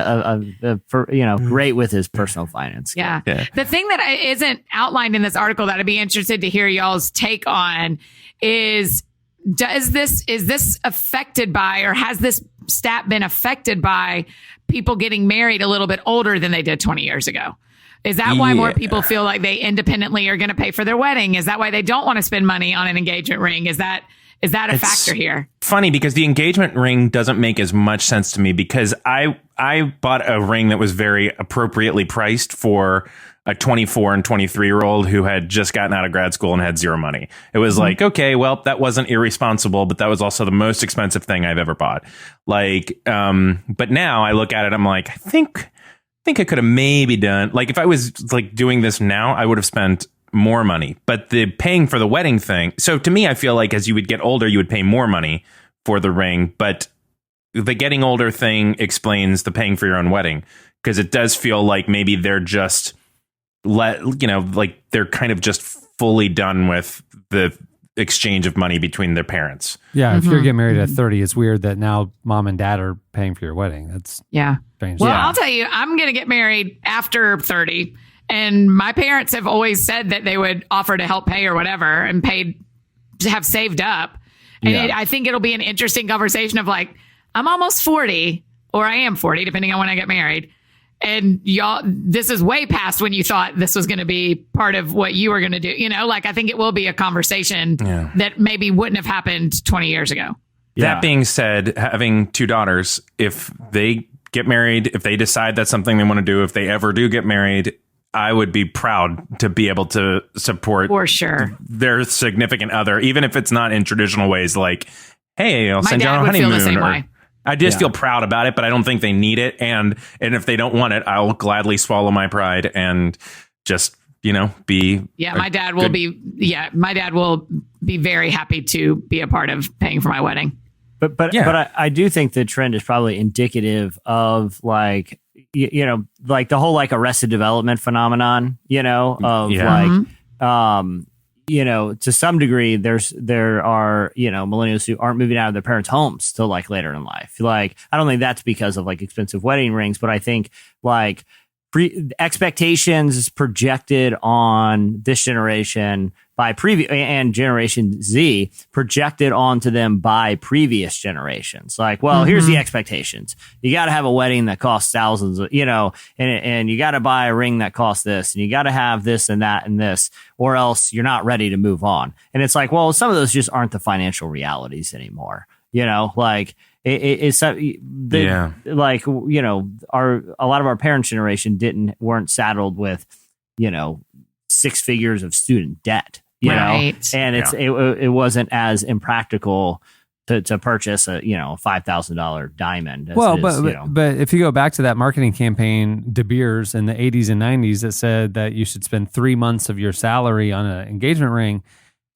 great with his personal finance. Yeah. The thing that isn't outlined in this article that I'd be interested to hear y'all's take on is this affected by, or has this stat been affected by people getting married a little bit older than they did 20 years ago? Is that why more people feel like they independently are going to pay for their wedding? Is that why they don't want to spend money on an engagement ring? Is that a factor here? Funny, because the engagement ring doesn't make as much sense to me, because I bought a ring that was very appropriately priced for a 24 and 23-year-old who had just gotten out of grad school and had zero money. It was like, okay, well, that wasn't irresponsible, but that was also the most expensive thing I've ever bought. Like, but now I look at it, I'm like, I think I could have maybe done, like, if I was like doing this now, I would have spent more money. But the paying for the wedding thing, so to me, I feel like as you would get older, you would pay more money for the ring. But the getting older thing explains the paying for your own wedding, because it does feel like maybe they're just like they're kind of just fully done with the exchange of money between their parents. Yeah, if you're getting married at 30, it's weird that now mom and dad are paying for your wedding. That's strange. Well, I'll tell you, I'm going to get married after 30, and my parents have always said that they would offer to help pay or whatever, and have saved up. And I think it'll be an interesting conversation of like, I'm almost 40, or I am 40, depending on when I get married. And y'all, this is way past when you thought this was going to be part of what you were going to do. Like, I think it will be a conversation that maybe wouldn't have happened 20 years ago. That being said, having 2 daughters, if they get married, if they decide that's something they want to do, if they ever do get married, I would be proud to be able to support for sure their significant other, even if it's not in traditional ways, like, hey, I'll send you on a My honeymoon. dad would feel the same way. I just feel proud about it, but I don't think they need it. And if they don't want it, I'll gladly swallow my pride and just, be. Yeah, my dad will be very happy to be a part of paying for my wedding. But I do think the trend is probably indicative of, like, you know, like the whole like Arrested Development phenomenon, you know, of you know, to some degree, there are, you know, millennials who aren't moving out of their parents' homes till like later in life. Like, I don't think that's because of like expensive wedding rings, but I think like expectations projected on this generation by previous and Generation Z projected onto them by previous generations. Like, well, here's the expectations. You got to have a wedding that costs thousands of, you know, and you got to buy a ring that costs this, and you got to have this and that and this, or else you're not ready to move on. And it's like, well, some of those just aren't the financial realities anymore. You know, like it's like, you know, a lot of our parents' generation weren't saddled with, you know, 6 figures of student debt. You know, and it wasn't as impractical to purchase a, you know, $5,000 diamond. But if you go back to that marketing campaign, De Beers in the 80s and 90s, that said that you should spend 3 months of your salary on an engagement ring.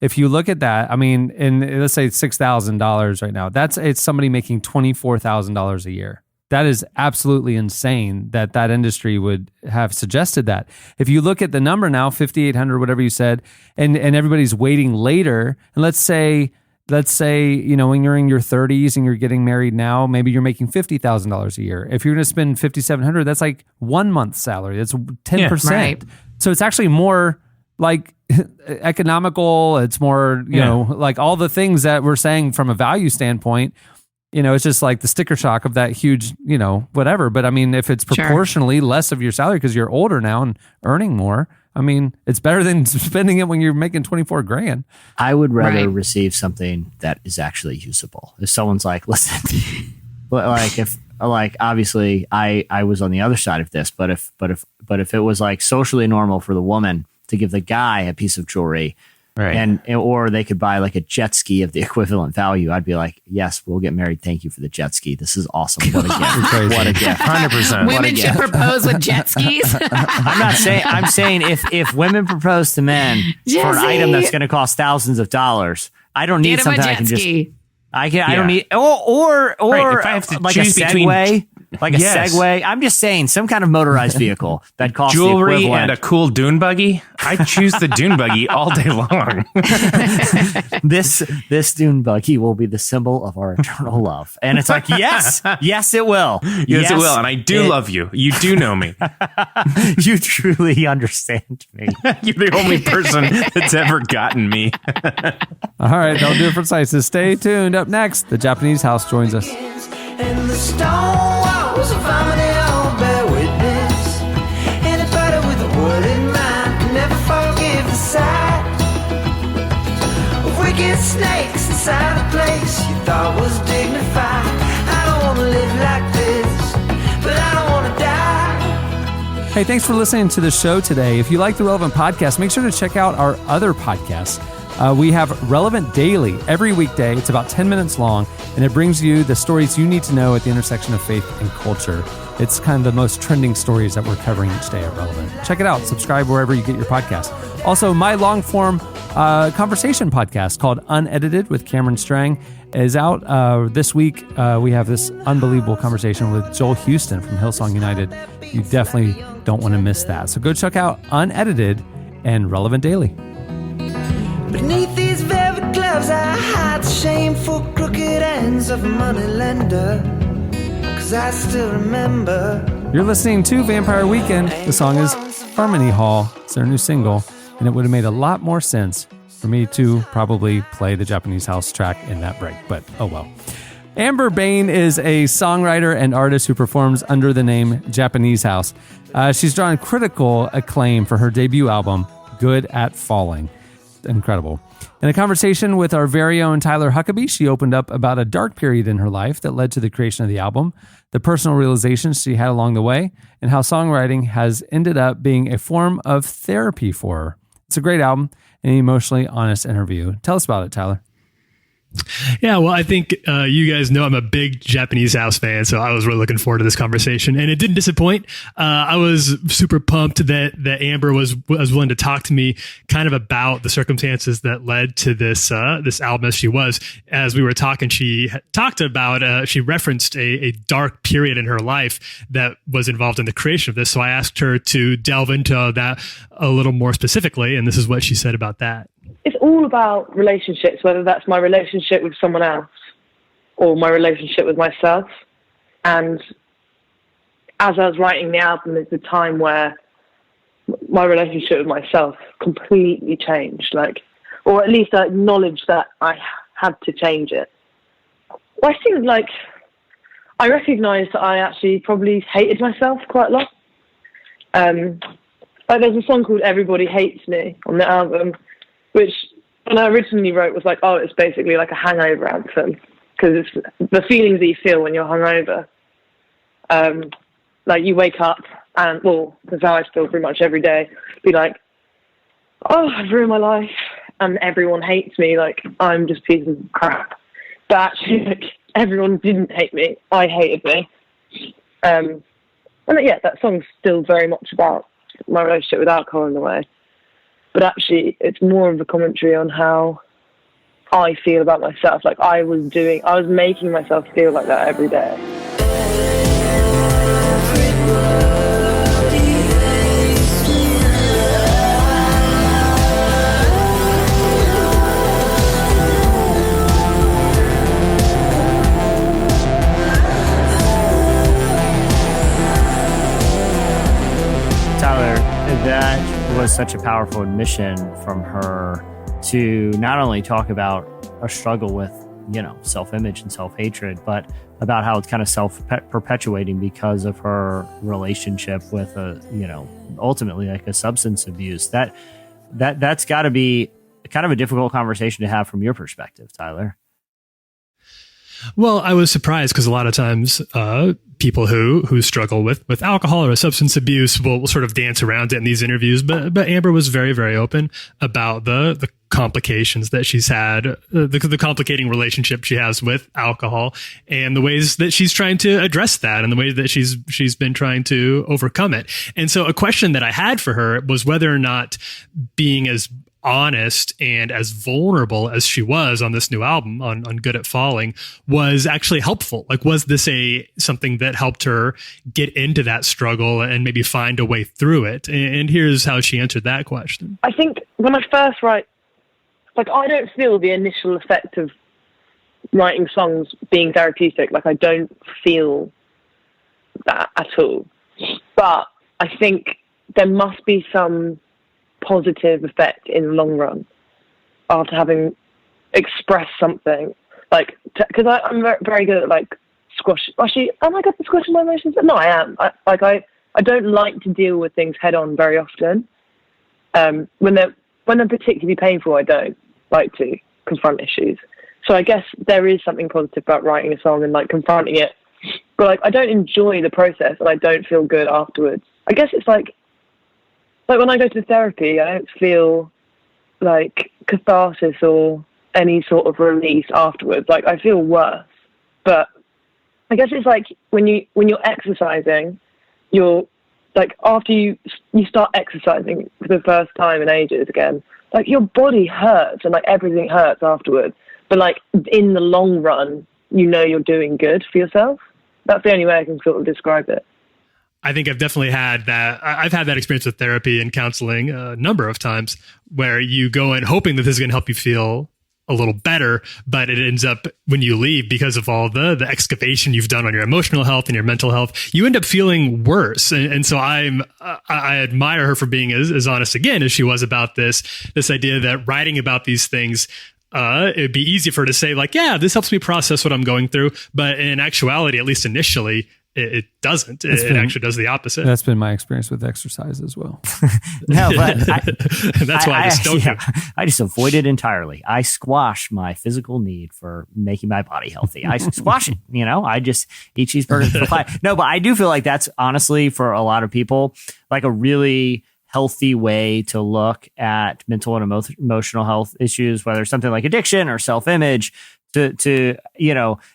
If you look at that, I mean, and let's say $6,000 right now, it's somebody making $24,000 a year. That is absolutely insane that industry would have suggested that. If you look at the number now, 5,800, whatever you said, and everybody's waiting later, and let's say, you know, when you're in your 30s and you're getting married now, maybe you're making $50,000 a year. If you're going to spend $5,700, that's like 1 month's salary. That's 10%. Yeah, right. So it's actually more like economical. It's more, you know, like all the things that we're saying from a value standpoint. You know, it's just like the sticker shock of that huge, you know, whatever. But I mean, if it's proportionally less of your salary because you're older now and earning more, I mean, it's better than spending it when you're making $24,000. I would rather receive something that is actually usable. If someone's like, listen, obviously I was on the other side of this, but if it was like socially normal for the woman to give the guy a piece of jewelry, right, or they could buy like a jet ski of the equivalent value, I'd be like, yes, we'll get married. Thank you for the jet ski. This is awesome. What a gift. What a gift. 100%. Women should propose with jet skis. I'm saying if women propose to men for an item that's going to cost thousands of dollars, I don't need something I can just. I don't need or if I have to like choose a Segway. Like a Segway. I'm just saying some kind of motorized vehicle that costs jewelry the equivalent. and a cool dune buggy. I choose the dune buggy all day long. This dune buggy will be the symbol of our eternal love. And it's like, yes, it will. Yes, it will. And I do love you. You do know me. You truly understand me. You're the only person that's ever gotten me. All right, that'll do it for Slices. Stay tuned. Up next, the Japanese house joins us. And the stone walls of harmony all bear witness. Anybody with a word in mind can never forgive the sight of wicked snakes inside a place you thought was dignified. I don't want to live like this, but I don't want to die. Hey, thanks for listening to the show today. If you like the Relevant Podcast, make sure to check out our other podcasts. We have Relevant Daily every weekday. It's about 10 minutes long, and it brings you the stories you need to know at the intersection of faith and culture. It's kind of the most trending stories that we're covering each day at Relevant. Check it out. Subscribe wherever you get your podcast. Also, my long-form conversation podcast called Unedited with Cameron Strang is out this week. We have this unbelievable conversation with Joel Houston from Hillsong United. You definitely don't want to miss that. So go check out Unedited and Relevant Daily. Beneath these velvet gloves I hide the shameful crooked ends of a moneylender. 'Cause I still remember. You're listening to Vampire Weekend. The song is Harmony Hall. It's their new single, and it would have made a lot more sense for me to probably play the Japanese house track in that break, but oh well. Amber Bain is a songwriter and artist who performs under the name Japanese House. She's drawn critical acclaim for her debut album, Good at Falling. Incredible. In a conversation with our very own Tyler Huckabee, she opened up about a dark period in her life that led to the creation of the album, the personal realizations she had along the way, and how songwriting has ended up being a form of therapy for her. It's a great album and an emotionally honest interview. Tell us about it, Tyler. Yeah, well, I think you guys know I'm a big Japanese house fan, so I was really looking forward to this conversation, and it didn't disappoint. I was super pumped that Amber was willing to talk to me kind of about the circumstances that led to this album as she was. As we were talking, she talked about she referenced a dark period in her life that was involved in the creation of this. So I asked her to delve into that a little more specifically, and this is what she said about that. It's all about relationships, whether that's my relationship with someone else or my relationship with myself. And as I was writing the album, it's a time where my relationship with myself completely changed, or at least I acknowledged that I had to change it. Well, I think, I recognized that I actually probably hated myself quite a lot. There's a song called Everybody Hates Me on the album, which when I originally wrote was it's basically like a hangover anthem, because it's the feelings that you feel when you're hungover. You wake up and, that's how I feel pretty much every day, be like, oh, I've ruined my life and everyone hates me, I'm just a piece of crap. But actually, everyone didn't hate me, I hated me. And that song's still very much about my relationship with alcohol in a way. But actually, it's more of a commentary on how I feel about myself. I was making myself feel like that every day. Tyler, that was such a powerful admission from her to not only talk about a struggle with, self-image and self-hatred, but about how it's kind of self-perpetuating because of her relationship with ultimately a substance abuse. That's got to be kind of a difficult conversation to have from your perspective, Tyler. Well, I was surprised because a lot of times people who struggle with alcohol or substance abuse will sort of dance around it in these interviews. But Amber was very, very open about the complications that she's had, the complicating relationship she has with alcohol, and the ways that she's trying to address that, and the ways that she's been trying to overcome it. And so a question that I had for her was whether or not being as honest and as vulnerable as she was on this new album on Good at Falling was actually helpful. Was this something that helped her get into that struggle and maybe find a way through it? And here's how she answered that question. I think when I first write, I don't feel the initial effect of writing songs being therapeutic. I don't feel that at all. But I think there must be some positive effect in the long run after having expressed something, because I'm very good at squash. Actually, am I good at squashing my emotions? No, I am. I don't like to deal with things head on very often. When they're particularly painful, I don't like to confront issues. So I guess there is something positive about writing a song and confronting it, but I don't enjoy the process and I don't feel good afterwards. I guess it's when I go to therapy, I don't feel catharsis or any sort of release afterwards. I feel worse. But I guess it's when you're exercising, you're after you start exercising for the first time in ages again, your body hurts and everything hurts afterwards. But in the long run, you're doing good for yourself. That's the only way I can sort of describe it. I think I've definitely had that. I've had that experience with therapy and counseling a number of times where you go in hoping that this is going to help you feel a little better, but it ends up when you leave, because of all the excavation you've done on your emotional health and your mental health, you end up feeling worse. And so I admire her for being as honest again as she was about this idea that writing about these things, it'd be easy for her to say yeah, this helps me process what I'm going through. But in actuality, at least initially, it doesn't. It actually does the opposite. That's been my experience with exercise as well. No, but that's why I just avoid it entirely. I squash my physical need for making my body healthy. I squash it. I just eat cheeseburgers for $5. No, but I do feel like that's honestly for a lot of people a really healthy way to look at mental and emotional health issues, whether it's something like addiction or self-image, to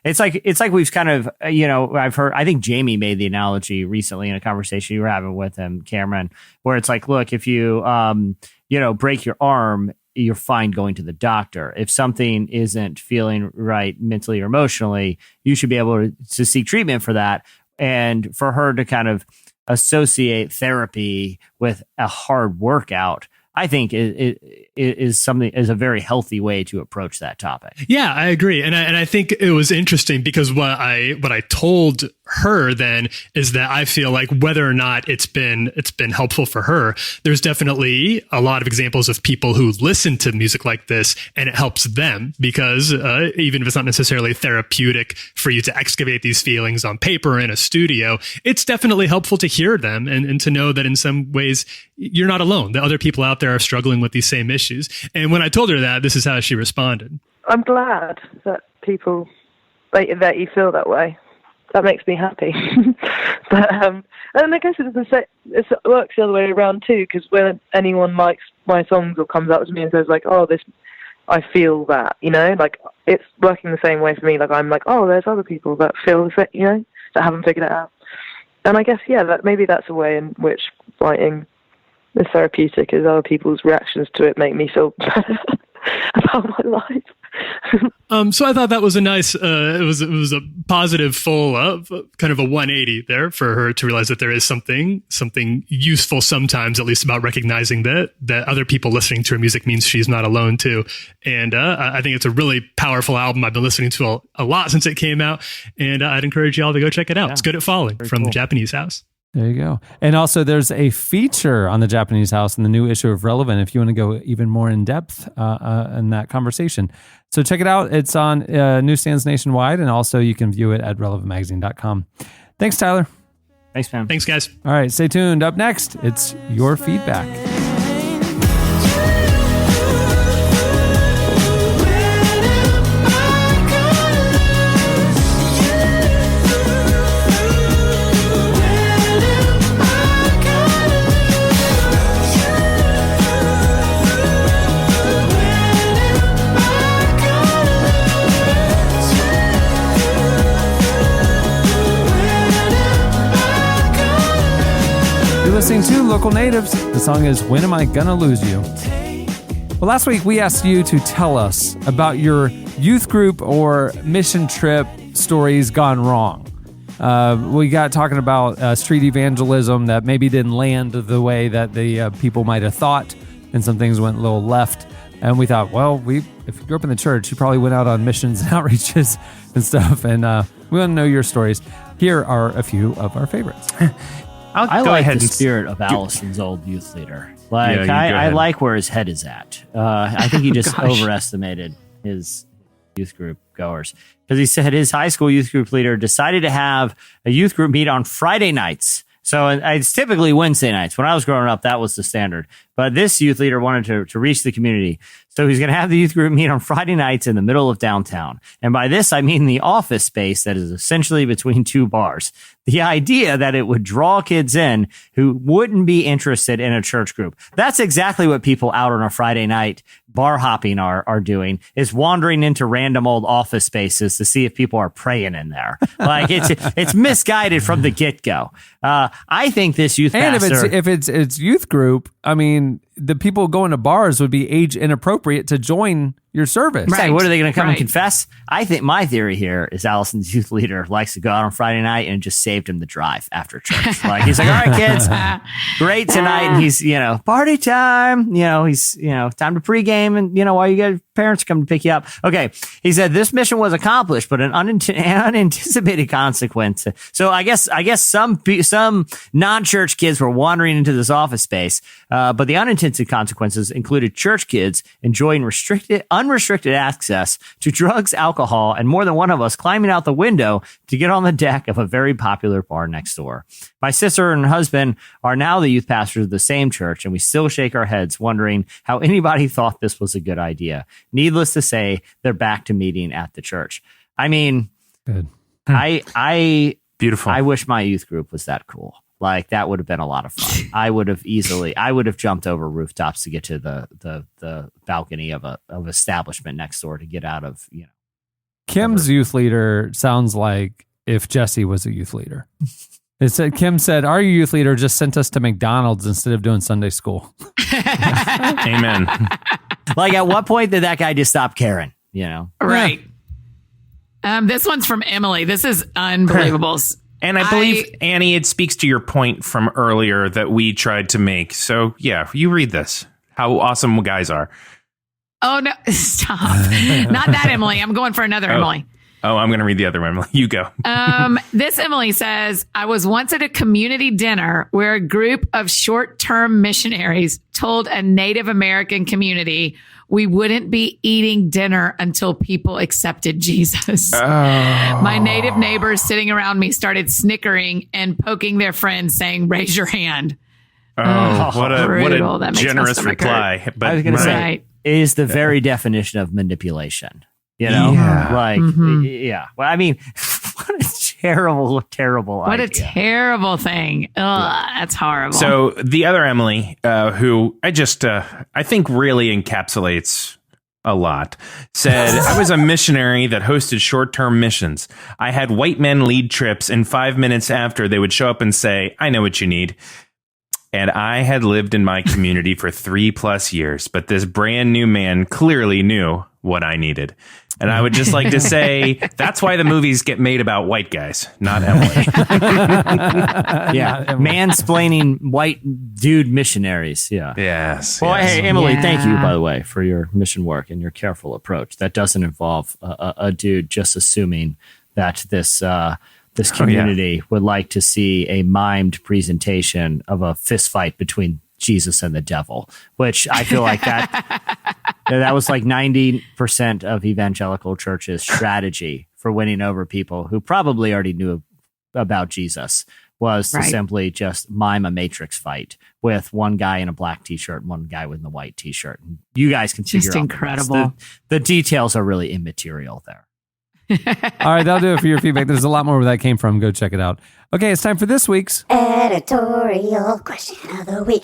it's like we've kind of I think Jamie made the analogy recently in a conversation you were having with him, Cameron, where it's like, look, if you break your arm, you're fine going to the doctor. If something isn't feeling right mentally or emotionally, you should be able to seek treatment for that. And for her to kind of associate therapy with a hard workout, I think it is a very healthy way to approach that topic. Yeah, I agree, and I think it was interesting because what I told her then is that I feel like whether or not it's been helpful for her, there's definitely a lot of examples of people who listen to music like this and it helps them because even if it's not necessarily therapeutic for you to excavate these feelings on paper in a studio, it's definitely helpful to hear them and to know that in some ways you're not alone, that other people out there are struggling with these same issues. And when I told her that, this is how she responded. I'm glad that that you feel that way. That makes me happy. But and I guess it works the other way around too, because when anyone likes my songs or comes up to me and says like, "Oh, this," I feel that, like it's working the same way for me. Like I'm like, "Oh, there's other people that feel the same, that haven't figured it out." And I guess that maybe that's a way in which writing is therapeutic, is other people's reactions to it make me feel better about my life. So I thought that was a nice, it was a positive full kind of a 180 there for her to realize that there is something useful sometimes, at least about recognizing that other people listening to her music means she's not alone too. And I think it's a really powerful album. I've been listening to a lot since it came out, and I'd encourage y'all to go check it out. Yeah. It's Good at Falling from the Japanese House. There you go. And also there's a feature on the Japanese House in the new issue of Relevant if you want to go even more in depth in that conversation. So check it out. It's on newsstands nationwide, and also you can view it at relevantmagazine.com. Thanks, Tyler. Thanks, man. Thanks, guys. All right, stay tuned. Up next, it's your feedback. Listening to Local Natives. The song is When Am I Gonna Lose You? Well, last week we asked you to tell us about your youth group or mission trip stories gone wrong. We got talking about street evangelism that maybe didn't land the way that the people might have thought, and some things went a little left. And we thought, well, if you grew up in the church, you probably went out on missions and outreaches and stuff, and we want to know your stories. Here are a few of our favorites. I like the spirit of Allison's old youth leader. I like where his head is at. I think he just overestimated his youth group goers, because he said his high school youth group leader decided to have a youth group meet on Friday nights. So it's typically Wednesday nights. When I was growing up, that was the standard. But this youth leader wanted to reach the community. So he's going to have the youth group meet on Friday nights in the middle of downtown. And by this, I mean the office space that is essentially between two bars. The idea that it would draw kids in who wouldn't be interested in a church group. That's exactly what people out on a Friday night bar hopping are doing, is wandering into random old office spaces to see if people are praying in there. Like it's misguided from the get-go. I think this youth pastor... And if it's youth group, I mean, the people going to bars would be age inappropriate to join your service. Right. What are they going to come and confess? I think my theory here is Allison's youth leader likes to go out on Friday night and just saved him the drive after church. Like he's like, all right, kids, great tonight. And he's, party time, he's, time to pregame and, while you get parents come to pick you up. Okay. He said this mission was accomplished, but an unanticipated consequence. So I guess some non-church kids were wandering into this office space. But the unintended consequences included church kids enjoying unrestricted access to drugs, alcohol, and more than one of us climbing out the window to get on the deck of a very popular bar next door. My sister and husband are now the youth pastors of the same church, and we still shake our heads wondering how anybody thought this was a good idea. Needless to say, they're back to meeting at the church. I mean, good. Beautiful. I wish my youth group was that cool. Like that would have been a lot of fun. I would have jumped over rooftops to get to the balcony of establishment next door to get out of, Kim's youth leader sounds like if Jesse was a youth leader. It said, Kim said, our youth leader just sent us to McDonald's instead of doing Sunday school. Amen. Like, at what point did that guy just stop caring? You know? Right. This one's from Emily. This is unbelievable. And I believe, Annie, it speaks to your point from earlier that we tried to make. So, yeah, you read this. How awesome guys are. Oh, no. Stop. Not that Emily. I'm going for another Emily. Oh, I'm going to read the other one. Emily. You go. This Emily says, I was once at a community dinner where a group of short-term missionaries told a Native American community we wouldn't be eating dinner until people accepted Jesus. My Native neighbors sitting around me started snickering and poking their friends saying, raise your hand. What Brutal. a That makes my generous stomach reply. hurt. But I was going to say, Right. it is the very definition of manipulation. You know? Yeah. Like, yeah. Well, I mean, what a terrible, terrible What idea. a terrible thing. Ugh, that's horrible. So the other Emily, who I think really encapsulates a lot, said, I was a missionary that hosted short-term missions. I had white men lead trips, and 5 minutes after, they would show up and say, I know what you need. And I had lived in my community for 3+ years, but this brand new man clearly knew what I needed. And I would just like to say, that's why the movies get made about white guys, not Emily. Yeah. Mansplaining white dude missionaries. Yeah. Yes. Well, yes. hey, Emily, thank you, Yeah. by the way, for your mission work and your careful approach. That doesn't involve a dude just assuming that this community would like to see a mimed presentation of a fist fight between Jesus and the devil, which I feel like that was like 90% of evangelical churches' strategy for winning over people who probably already knew about Jesus was to simply just mime a Matrix fight with one guy in a black t-shirt and one guy with a white t-shirt. And you guys can figure Just out incredible. The details are really immaterial there. All right, that'll do it for your feedback. There's a lot more where that came from. Go check it out. Okay, it's time for this week's editorial question of the week.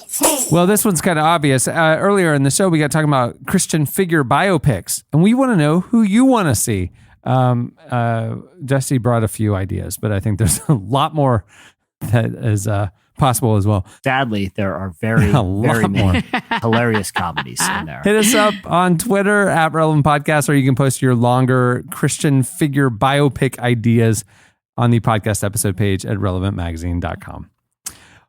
Well, this one's kind of obvious. Earlier in the show, we got talking about Christian figure biopics, and we want to know who you want to see. Jesse brought a few ideas, but I think there's a lot more that is possible as well. Sadly, there are very many hilarious comedies in there. Hit us up on Twitter at Relevant Podcast, or you can post your longer Christian figure biopic ideas on the podcast episode page at relevantmagazine.com.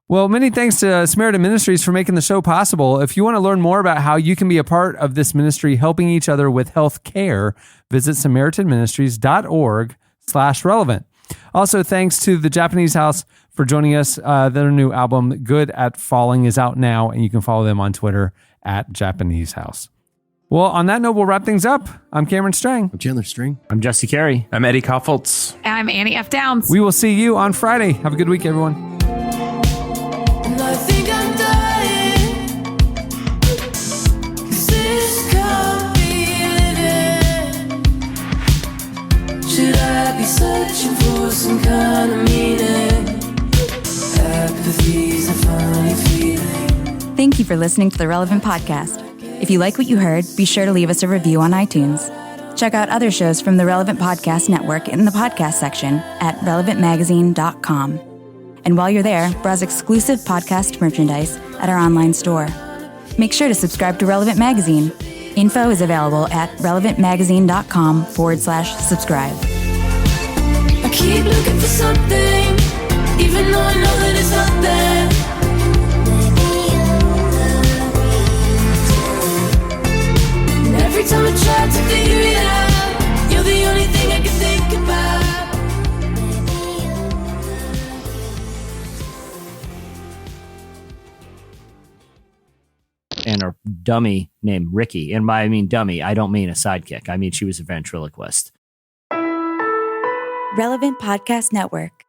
Well, many thanks to Samaritan Ministries for making the show possible. If you want to learn more about how you can be a part of this ministry helping each other with health care, visit samaritanministries.org/relevant. Also, thanks to the Japanese House for joining us. Their new album, Good at Falling, is out now, and you can follow them on Twitter at Japanese House. Well, on that note, we'll wrap things up. I'm Cameron Strang. I'm Chandler String. I'm Jesse Carey. I'm Eddie Koffoltz. I'm Annie F. Downs. We will see you on Friday. Have a good week, everyone. And I think I'm dying, 'cause this can't be living. Should I be searching for some kind of meaning? Apathy's a funny feeling. Thank you for listening to the Relevant Podcast. If you like what you heard, be sure to leave us a review on iTunes. Check out other shows from the Relevant Podcast Network in the podcast section at relevantmagazine.com. And while you're there, browse exclusive podcast merchandise at our online store. Make sure to subscribe to Relevant Magazine. Info is available at relevantmagazine.com/subscribe. I keep looking for something, even though I know that it's not there. And every time I try to figure it out, you're the only thing I can think about. And a dummy named Ricky. And by I mean dummy, I don't mean a sidekick. I mean she was a ventriloquist. Relevant Podcast Network.